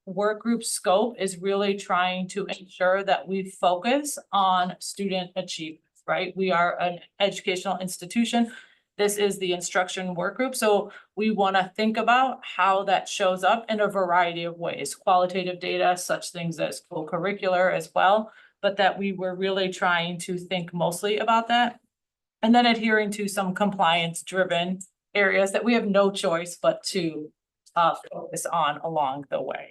work group scope is really trying to ensure that we focus on student achievements, right? We are an educational institution. This is the instruction work group. So we want to think about how that shows up in a variety of ways, qualitative data, such things as co-curricular as well, but that we were really trying to think mostly about that And then adhering to some compliance-driven areas that we have no choice but to focus on along the way.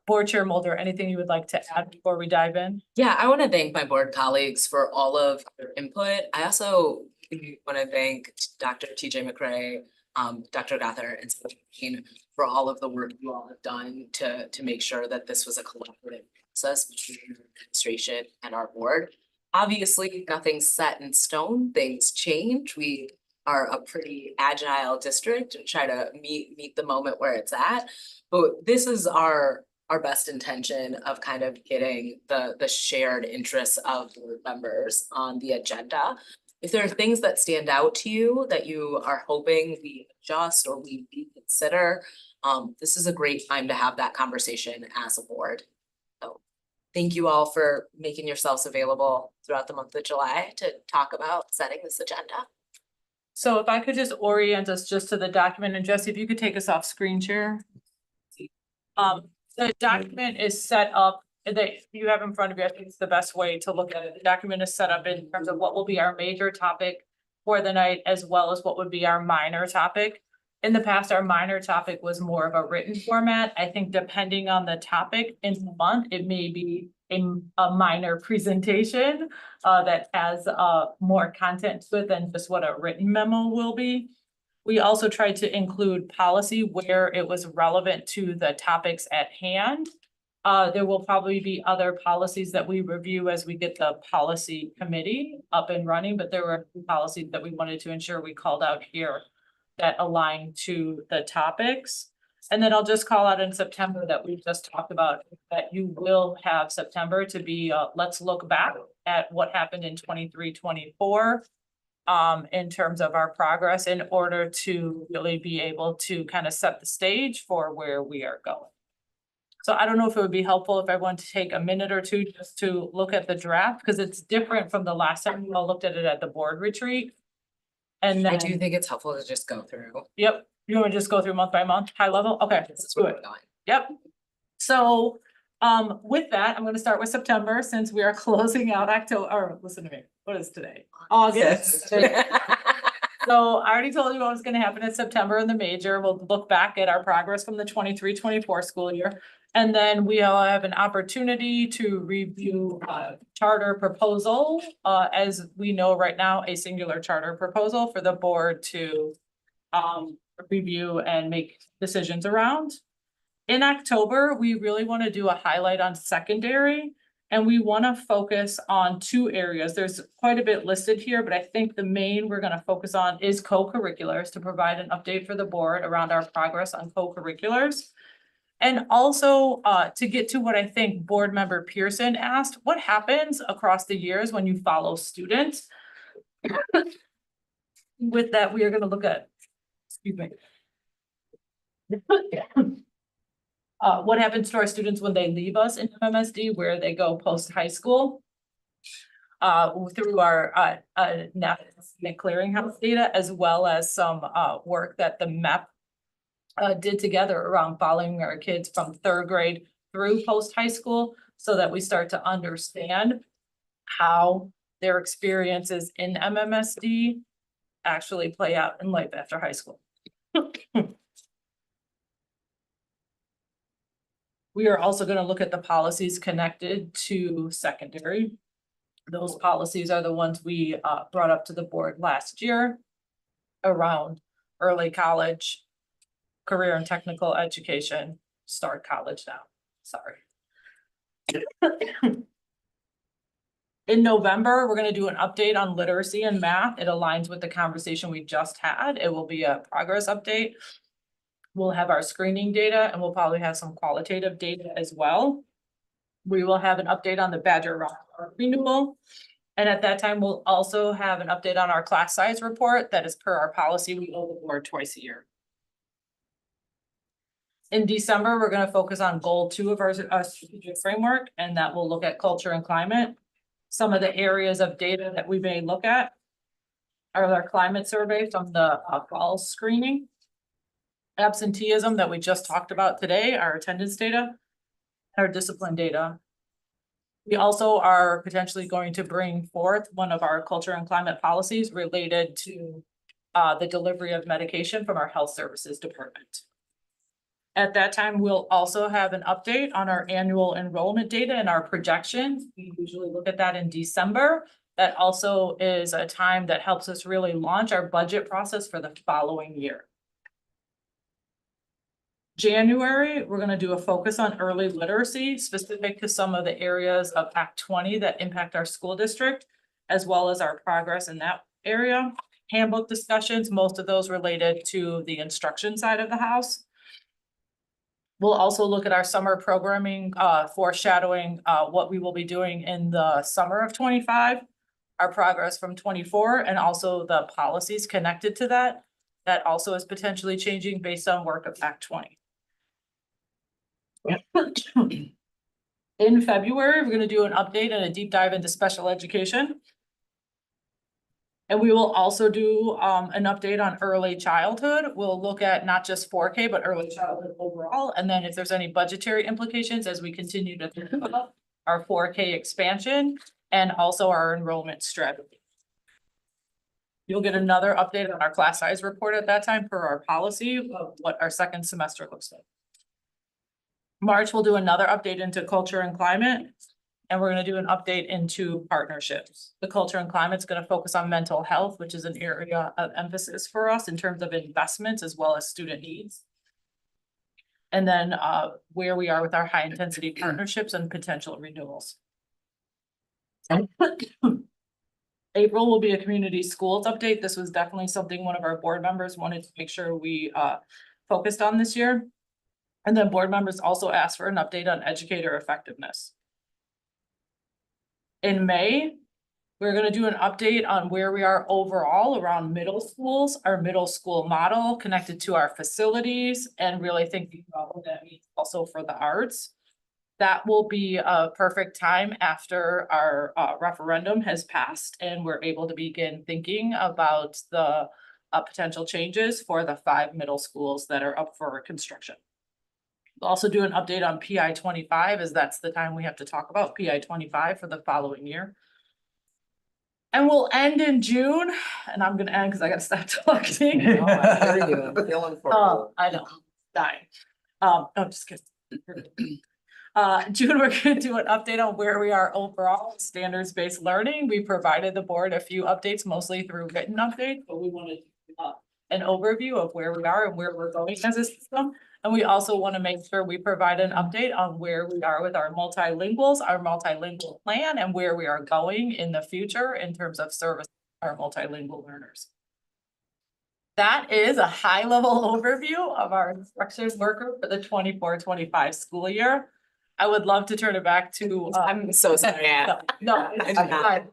Board Chair Mulder, anything you would like to add before we dive in? Yeah, I want to thank my board colleagues for all of their input. I also want to thank Dr. TJ McRae, Dr. Gother, and Sabine for all of the work you all have done to make sure that this was a collaborative process between the administration and our board. Obviously, nothing's set in stone, things change. We are a pretty agile district and try to meet the moment where it's at. But this is our best intention of kind of getting the shared interests of board members on the agenda. If there are things that stand out to you that you are hoping we adjust or we reconsider, this is a great time to have that conversation as a board. So thank you all for making yourselves available throughout the month of July to talk about setting this agenda. So if I could just orient us just to the document, and Jesse, if you could take us off screen share. The document is set up that you have in front of you. I think it's the best way to look at it. The document is set up in terms of what will be our major topic for the night, as well as what would be our minor topic. In the past, our minor topic was more of a written format. I think depending on the topic in the month, it may be a minor presentation that has more content to it than just what a written memo will be. We also tried to include policy where it was relevant to the topics at hand. There will probably be other policies that we review as we get the policy committee up and running, but there were policies that we wanted to ensure we called out here that align to the topics. And then I'll just call out in September that we've just talked about that you will have September to be, let's look back at what happened in 23-24 in terms of our progress in order to really be able to kind of set the stage for where we are going. So I don't know if it would be helpful if I want to take a minute or two just to look at the draft, because it's different from the last time we all looked at it at the board retreat. And then I do think it's helpful to just go through. Yep, you want to just go through month by month, high level? Okay, let's do it. Yep. So with that, I'm gonna start with September since we are closing out October, or listen to me, what is today? August. So I already told you what was gonna happen in September in the major. We'll look back at our progress from the 23-24 school year. And then we'll have an opportunity to review charter proposal. As we know right now, a singular charter proposal for the board to review and make decisions around. In October, we really want to do a highlight on secondary, and we want to focus on two areas. There's quite a bit listed here, but I think the main we're going to focus on is co-curriculars, to provide an update for the board around our progress on co-curriculars. And also to get to what I think board member Pearson asked, what happens across the years when you follow students? With that, we are going to look at, excuse me. What happens to our students when they leave us in MMSD, where they go post high school? Through our national clearinghouse data, as well as some work that the MEP did together around following our kids from 3rd grade through post high school, so that we start to understand how their experiences in MMSD actually play out in life after high school. We are also going to look at the policies connected to secondary. Those policies are the ones we brought up to the board last year around early college, career and technical education, start college now, sorry. In November, we're going to do an update on literacy and math. It aligns with the conversation we just had. It will be a progress update. We'll have our screening data, and we'll probably have some qualitative data as well. We will have an update on the Badger Rock renewal. And at that time, we'll also have an update on our class size report that is per our policy. We owe the board twice a year. In December, we're going to focus on goal 2 of our strategic framework, and that will look at culture and climate. Some of the areas of data that we may look at are our climate survey from the fall screening, absenteeism that we just talked about today, our attendance data, our discipline data. We also are potentially going to bring forth one of our culture and climate policies related to the delivery of medication from our health services department. At that time, we'll also have an update on our annual enrollment data and our projections. We usually look at that in December. That also is a time that helps us really launch our budget process for the following year. January, we're gonna do a focus on early literacy, specific to some of the areas of Act 20 that impact our school district, as well as our progress in that area. Handbook discussions, most of those related to the instruction side of the house. We'll also look at our summer programming, foreshadowing what we will be doing in the summer of 25, our progress from 24, and also the policies connected to that. That also is potentially changing based on work of Act 20. In February, we're gonna do an update and a deep dive into special education. And we will also do an update on early childhood. We'll look at not just 4K, but early childhood overall. And then if there's any budgetary implications as we continue to think about our 4K expansion and also our enrollment strategy. You'll get another update on our class size report at that time per our policy of what our second semester looks like. March, we'll do another update into culture and climate. And we're gonna do an update into partnerships. The culture and climate is gonna focus on mental health, which is an area of emphasis for us in terms of investments as well as student needs. And then where we are with our high intensity partnerships and potential renewals. April will be a community schools update. This was definitely something one of our board members wanted to make sure we focused on this year. And then board members also asked for an update on educator effectiveness. In May, we're gonna do an update on where we are overall around middle schools, our middle school model connected to our facilities, and really thinking about what that means also for the arts. That will be a perfect time after our referendum has passed and we're able to begin thinking about the potential changes for the 5 middle schools that are up for construction. We'll also do an update on PI 25 as that's the time we have to talk about PI 25 for the following year. And we'll end in June, and I'm gonna end because I gotta stop talking. No, I hear you. I'm feeling for Oh, I know, dying. No, just kidding. June, we're gonna do an update on where we are overall in standards-based learning. We provided the board a few updates, mostly through written updates, but we wanted an overview of where we are and where we're going as a system. And we also want to make sure we provide an update on where we are with our multilinguals, our multilingual plan, and where we are going in the future in terms of service our multilingual learners. That is a high-level overview of our instructions worker for the 24-25 school year. I would love to turn it back to. I'm so sorry. No, it's fine.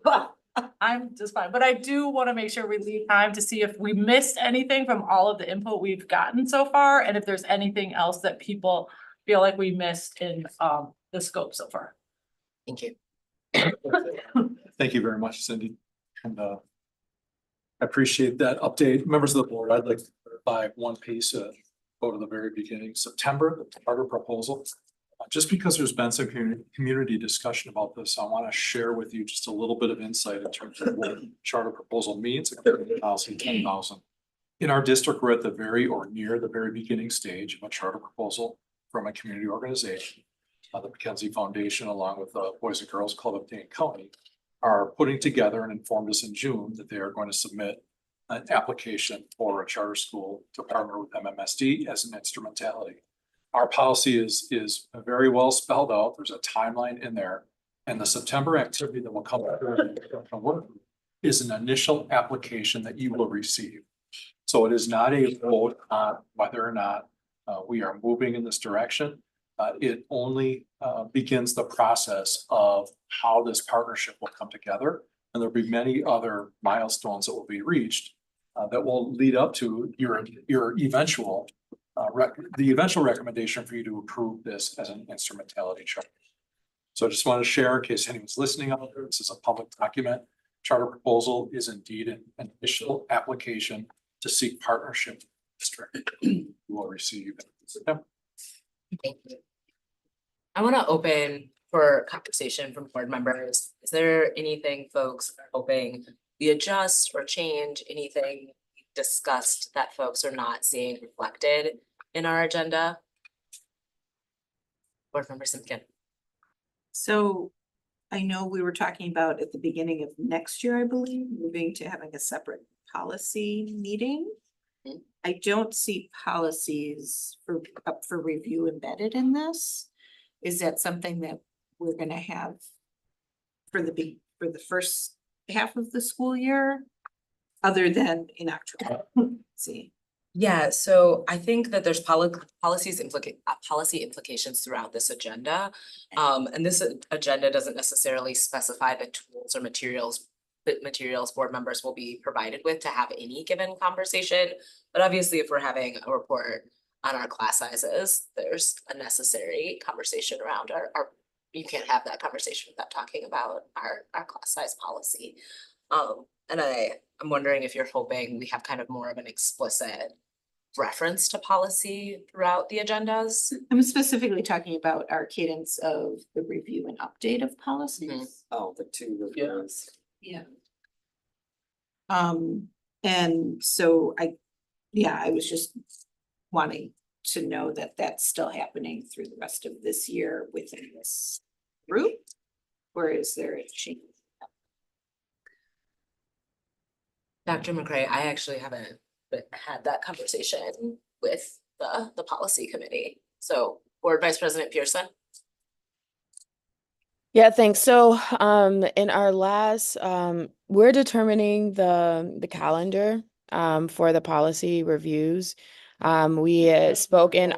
I'm just fine, but I do want to make sure we leave time to see if we missed anything from all of the input we've gotten so far, and if there's anything else that people feel like we missed in the scope so far. Thank you. Thank you very much, Cindy. And I appreciate that update. Members of the board, I'd like to clarify one piece, go to the very beginning, September, the charter proposal. Just because there's been some community discussion about this, I want to share with you just a little bit of insight in terms of what charter proposal means, 30,000, 10,000. In our district, we're at the very or near the very beginning stage of a charter proposal from a community organization. The McKenzie Foundation, along with the Boys and Girls Club of Dane County, are putting together and informed us in June that they are going to submit an application for a charter school to partner with MMSD as an instrumentality. Our policy is very well spelled out. There's a timeline in there. And the September activity that will come from work is an initial application that you will receive. So it is not a vote on whether or not we are moving in this direction. It only begins the process of how this partnership will come together. And there'll be many other milestones that will be reached that will lead up to your eventual the eventual recommendation for you to approve this as an instrumentality charter. So I just want to share in case anyone's listening out there, this is a public document. Charter proposal is indeed an initial application to seek partnership with the district. You will receive in September. Thank you. I want to open for conversation from board members. Is there anything folks are hoping we adjust or change, anything discussed that folks are not seeing reflected in our agenda? Board Member Simpkin. So I know we were talking about at the beginning of next year, I believe, moving to having a separate policy meeting. I don't see policies up for review embedded in this. Is that something that we're gonna have for the first half of the school year? Other than in October? See. Yeah, so I think that there's policy implications throughout this agenda. And this agenda doesn't necessarily specify the tools or materials board members will be provided with to have any given conversation. But obviously, if we're having a report on our class sizes, there's a necessary conversation around our you can't have that conversation without talking about our class size policy. And I'm wondering if you're hoping we have kind of more of an explicit reference to policy throughout the agendas. I'm specifically talking about our cadence of the review and update of policies. Oh, the two reviews. Yeah. And so I was just wanting to know that that's still happening through the rest of this year within this group, or is there a change? Dr. McCray, I actually haven't had that conversation with the policy committee. So Board Vice President Pearson. Yeah, thanks. So in our last we're determining the calendar for the policy reviews. We spoke in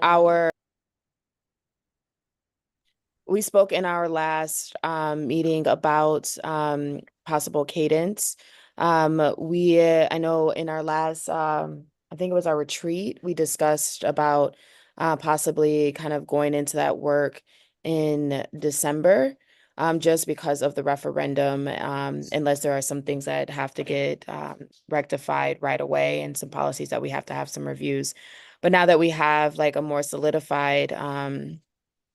our last meeting about possible cadence. I know in our last I think it was our retreat, we discussed about possibly kind of going into that work in December. Just because of the referendum, unless there are some things that have to get rectified right away and some policies that we have to have some reviews. But now that we have like a more solidified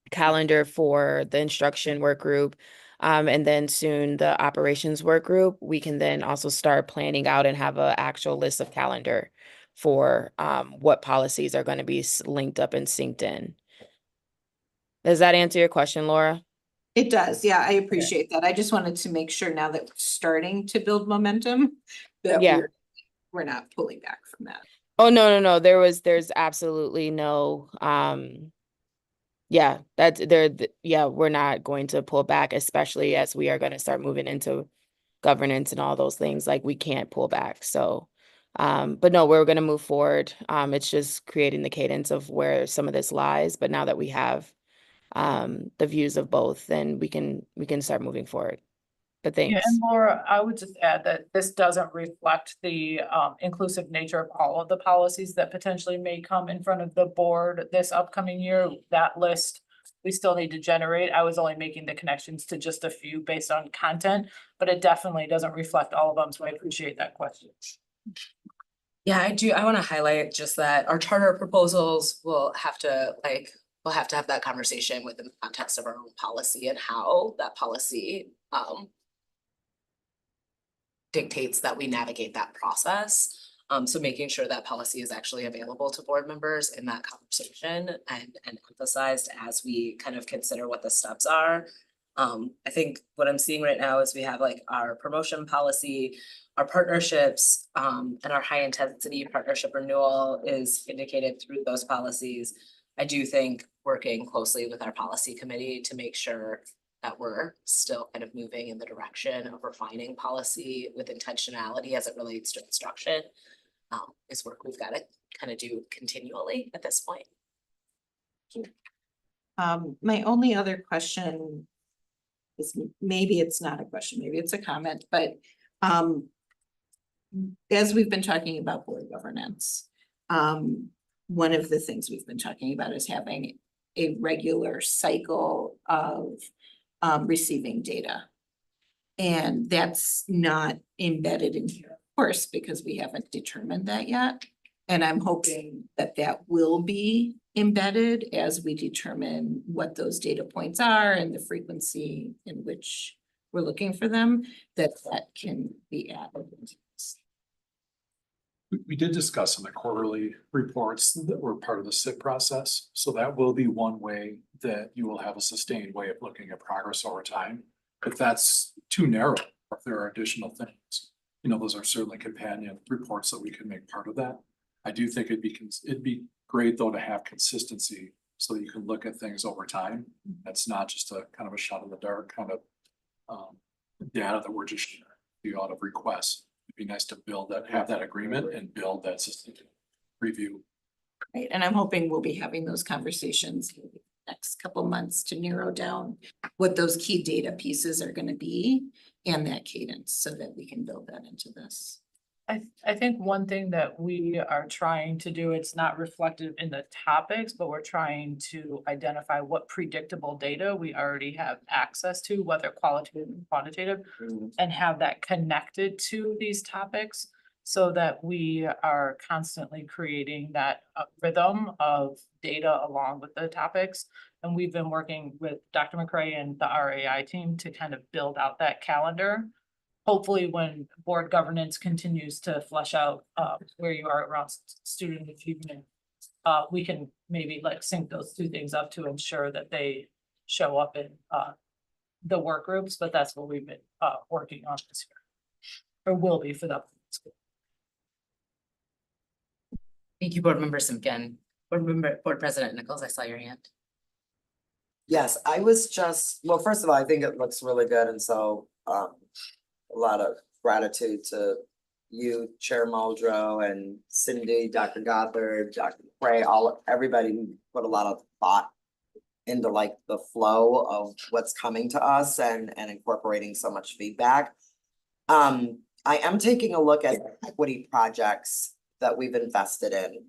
calendar for the instruction work group, and then soon the operations work group, we can then also start planning out and have an actual list of calendar for what policies are going to be linked up and synced in. Does that answer your question, Laura? It does, yeah, I appreciate that. I just wanted to make sure now that we're starting to build momentum, that Yeah. we're not pulling back from that. Oh, no. There's absolutely no, yeah, we're not going to pull back, especially as we are going to start moving into governance and all those things. Like we can't pull back. So, but no, we're going to move forward. It's just creating the cadence of where some of this lies. But now that we have the views of both, then we can start moving forward. But Yeah, thanks. and Laura, I would just add that this doesn't reflect the inclusive nature of all of the policies that potentially may come in front of the board this upcoming year. That list we still need to generate. I was only making the connections to just a few based on content, but it definitely doesn't reflect all of them. So I appreciate that question. Yeah, I do. I want to highlight just that our charter proposals will have to have that conversation within the context of our own policy and how that policy dictates that we navigate that process. So making sure that policy is actually available to board members in that conversation and emphasized as we kind of consider what the steps are. I think what I'm seeing right now is we have like our promotion policy, our partnerships, and our high intensity partnership renewal is indicated through those policies. I do think working closely with our policy committee to make sure that we're still kind of moving in the direction of refining policy with intentionality as it relates to instruction is work we've got to kind of do continually at this point. My only other question is, maybe it's not a question, maybe it's a comment, but as we've been talking about board governance, one of the things we've been talking about is having a regular cycle of receiving data. And that's not embedded in here, of course, because we haven't determined that yet. And I'm hoping that that will be embedded as we determine what those data points are and the frequency in which we're looking for them, that can be added into this. We did discuss in the quarterly reports that were part of the SIP process. So that will be one way that you will have a sustained way of looking at progress over time. If that's too narrow, or if there are additional things, those are certainly companion reports that we can make part of that. I do think it'd be great though to have consistency so that you can look at things over time. That's not just a kind of a shot in the dark kind of data that we're just sharing the out of requests. It'd be nice to have that agreement and build that system review. Right, and I'm hoping we'll be having those conversations in the next couple months to narrow down what those key data pieces are gonna be and that cadence so that we can build that into this. I think one thing that we are trying to do, it's not reflected in the topics, but we're trying to identify what predictable data we already have access to, whether qualitative and quantitative, and have that connected to these topics so that we are constantly creating that rhythm of data along with the topics. And we've been working with Dr. McCrae and the RAI team to kind of build out that calendar. Hopefully, when board governance continues to flesh out where you are around student achievement, we can maybe like sync those two things up to ensure that they show up in the work groups, but that's what we've been working on this year, or will be for the school. Thank you, Board Member Simpkin. Board President Nichols, I saw your hand. Yes, I was well, first of all, I think it looks really good, and so a lot of gratitude to you, Chair Muldrow, and Cindy, Dr. Gothard, Dr. McCrae, everybody who put a lot of thought into like the flow of what's coming to us and incorporating so much feedback. I am taking a look at equity projects that we've invested in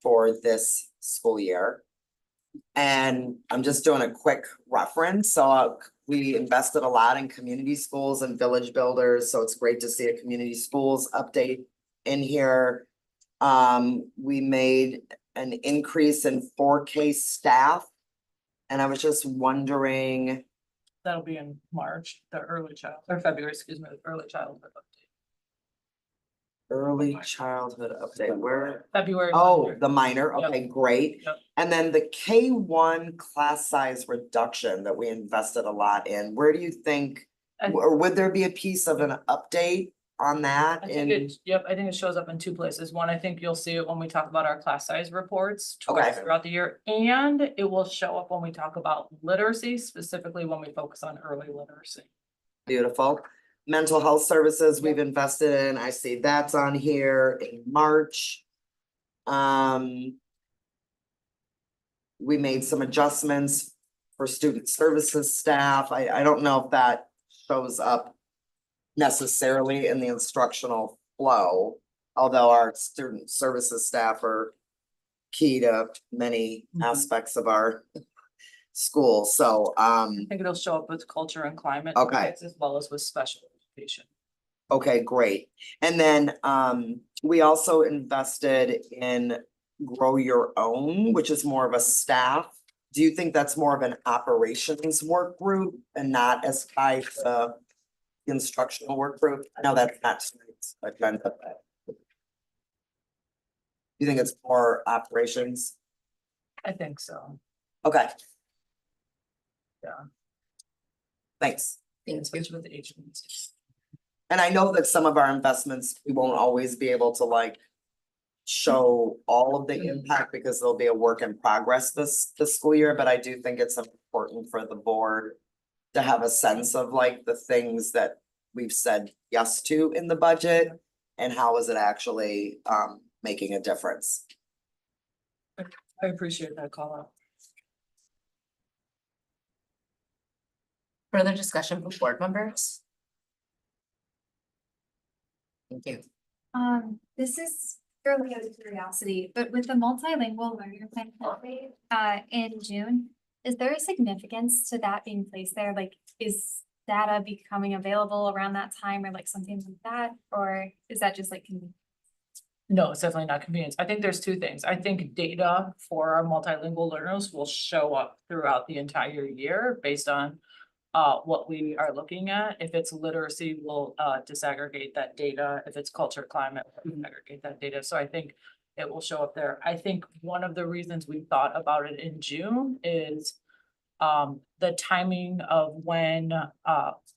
for this school year. And I'm just doing a quick reference. So we invested a lot in community schools and village builders. So it's great to see a community schools update in here. We made an increase in 4K staff. And I was just wondering. That'll be in March, the early child, or February, excuse me, the early childhood update. Early childhood update, where? February. Oh, the minor, okay, great. Yep. And then the K1 class size reduction that we invested a lot in, where do you think, or would there be a piece of an update on that? I think it shows up in two places. One, I think you'll see it when we talk about our class size reports throughout the year. And it will show up when we talk about literacy, specifically when we focus on early literacy. Beautiful. Mental health services we've invested in, I see that's on here in March. We made some adjustments for student services staff. I don't know if that shows up necessarily in the instructional flow, although our student services staff are key to many aspects of our school. So I think it'll show up with culture and climate. Okay. As well as with special education. Okay, great. And then we also invested in Grow Your Own, which is more of a staff. Do you think that's more of an operations work group and not as tied to instructional work group? I know that's not tonight's agenda, but you think it's more operations? I think so. Okay, Yeah. thanks. Especially with the agencies. And I know that some of our investments, we won't always be able to like show all of the impact because there'll be a work in progress this school year, but I do think it's important for the board to have a sense of like the things that we've said yes to in the budget and how is it actually making a difference. I appreciate that call out. Further discussion from board members? Thank you. This is purely out of curiosity, but with the multilingual learner plan update in June, is there a significance to that being placed there? Like, is data becoming available around that time or like something like that? Or is that just like No, it's definitely not convenience. I think there's two things. I think data for our multilingual learners will show up throughout the entire year based on what we are looking at. If it's literacy, we'll disaggregate that data. If it's culture climate, we'll disaggregate that data. So I think it will show up there. I think one of the reasons we thought about it in June is the timing of when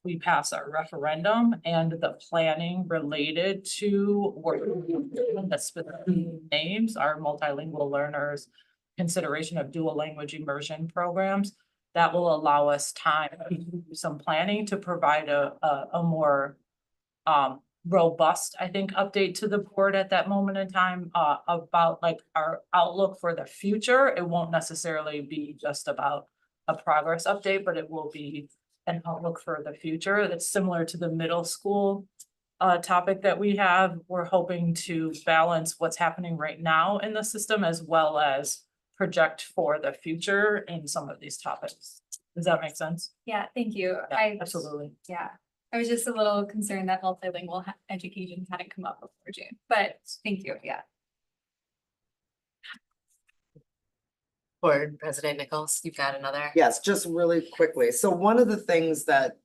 we pass our referendum and the planning related to working the specific names, our multilingual learners, consideration of dual language immersion programs. That will allow us time to do some planning to provide a more robust, I think, update to the board at that moment in time about like our outlook for the future. It won't necessarily be just about a progress update, but it will be an outlook for the future. That's similar to the middle school topic that we have. We're hoping to balance what's happening right now in the system as well as project for the future in some of these topics. Does that make sense? Yeah, thank you. Yeah, absolutely. Yeah, I was just a little concerned that multilingual education hadn't come up before June, but thank you, yeah. Board President Nichols, you've got another? Yes, just really quickly. So one of the things that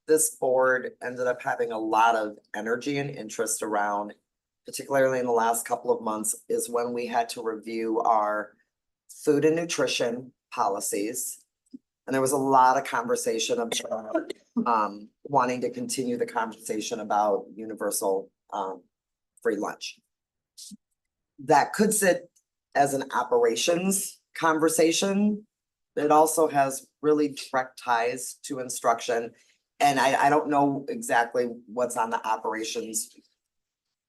this board ended up having a lot of energy and interest around, particularly in the last couple of months, is when we had to review our food and nutrition policies. And there was a lot of conversation about wanting to continue the conversation about universal free lunch. That could sit as an operations conversation. It also has really direct ties to instruction. And I don't know exactly what's on the operations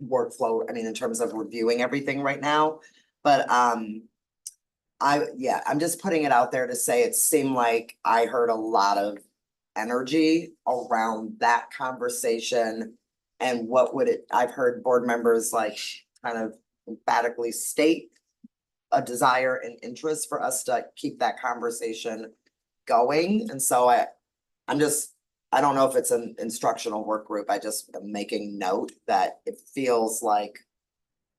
workflow, I mean, in terms of reviewing everything right now, but I'm just putting it out there to say it seemed like I heard a lot of energy around that conversation. And what would it, I've heard board members like kind of emphatically state a desire and interest for us to keep that conversation going. And so I don't know if it's an instructional work group. I just am making note that it feels like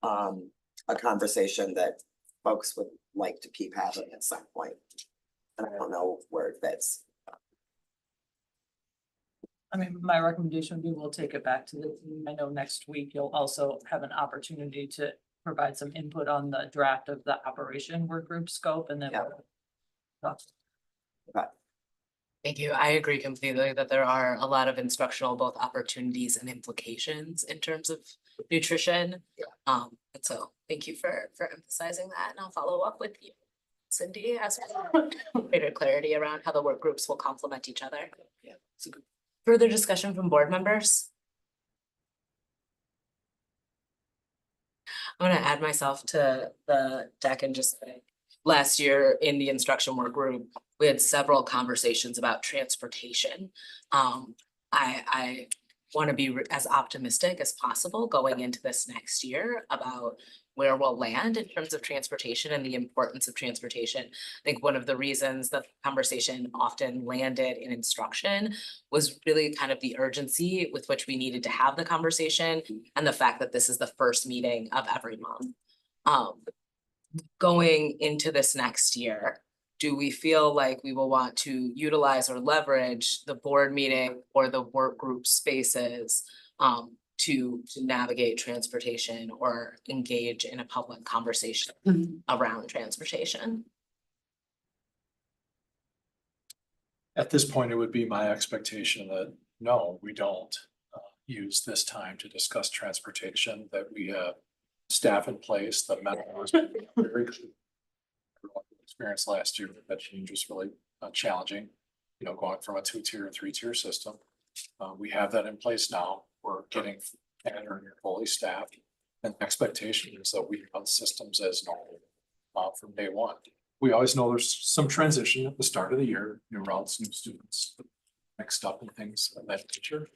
a conversation that folks would like to keep having at some point. And I don't know where it fits. I mean, my recommendation would be we'll take it back to the team. I know next week you'll also have an opportunity to provide some input on the draft of the operation work group scope and then. Thank you. I agree completely that there are a lot of instructional both opportunities and implications in terms of nutrition. And so thank you for emphasizing that, and I'll follow up with you, Cindy, as greater clarity around how the work groups will complement each other. Yeah. Further discussion from board members? I'm gonna add myself to the deck and just say, last year in the instruction work group, we had several conversations about transportation. I want to be as optimistic as possible going into this next year about where we'll land in terms of transportation and the importance of transportation. I think one of the reasons the conversation often landed in instruction was really kind of the urgency with which we needed to have the conversation and the fact that this is the first meeting of every month. Going into this next year, do we feel like we will want to utilize or leverage the board meeting or the work group spaces to navigate transportation or engage in a public conversation around transportation? At this point, it would be my expectation that no, we don't use this time to discuss transportation, that we have staff in place, that medical has been very good. Experience last year, that change was really challenging, you know, going from a 2-tier and 3-tier system. We have that in place now. We're getting fully staffed, and the expectation is that we run systems as normal from day one. We always know there's some transition at the start of the year, new routes, new students, mixed up and things of that nature.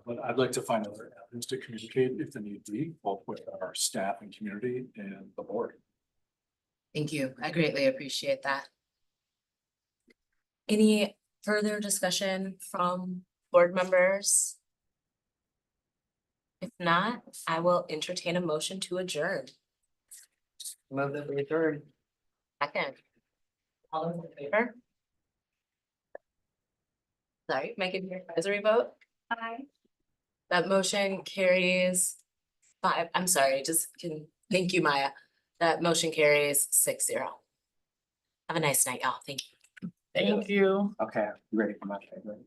But I'd like to find other avenues to communicate if the need be, both with our staff and community and the board. Thank you. I greatly appreciate that. Any further discussion from board members? If not, I will entertain a motion to adjourn. Move that we adjourn. Second. All those in favor? Sorry, Megan, your advisory vote? Aye. That motion carries 5, I'm sorry, thank you, Maya. That motion carries 6-0. Have a nice night, y'all. Thank you. Thank you. Okay, you ready for my favorite?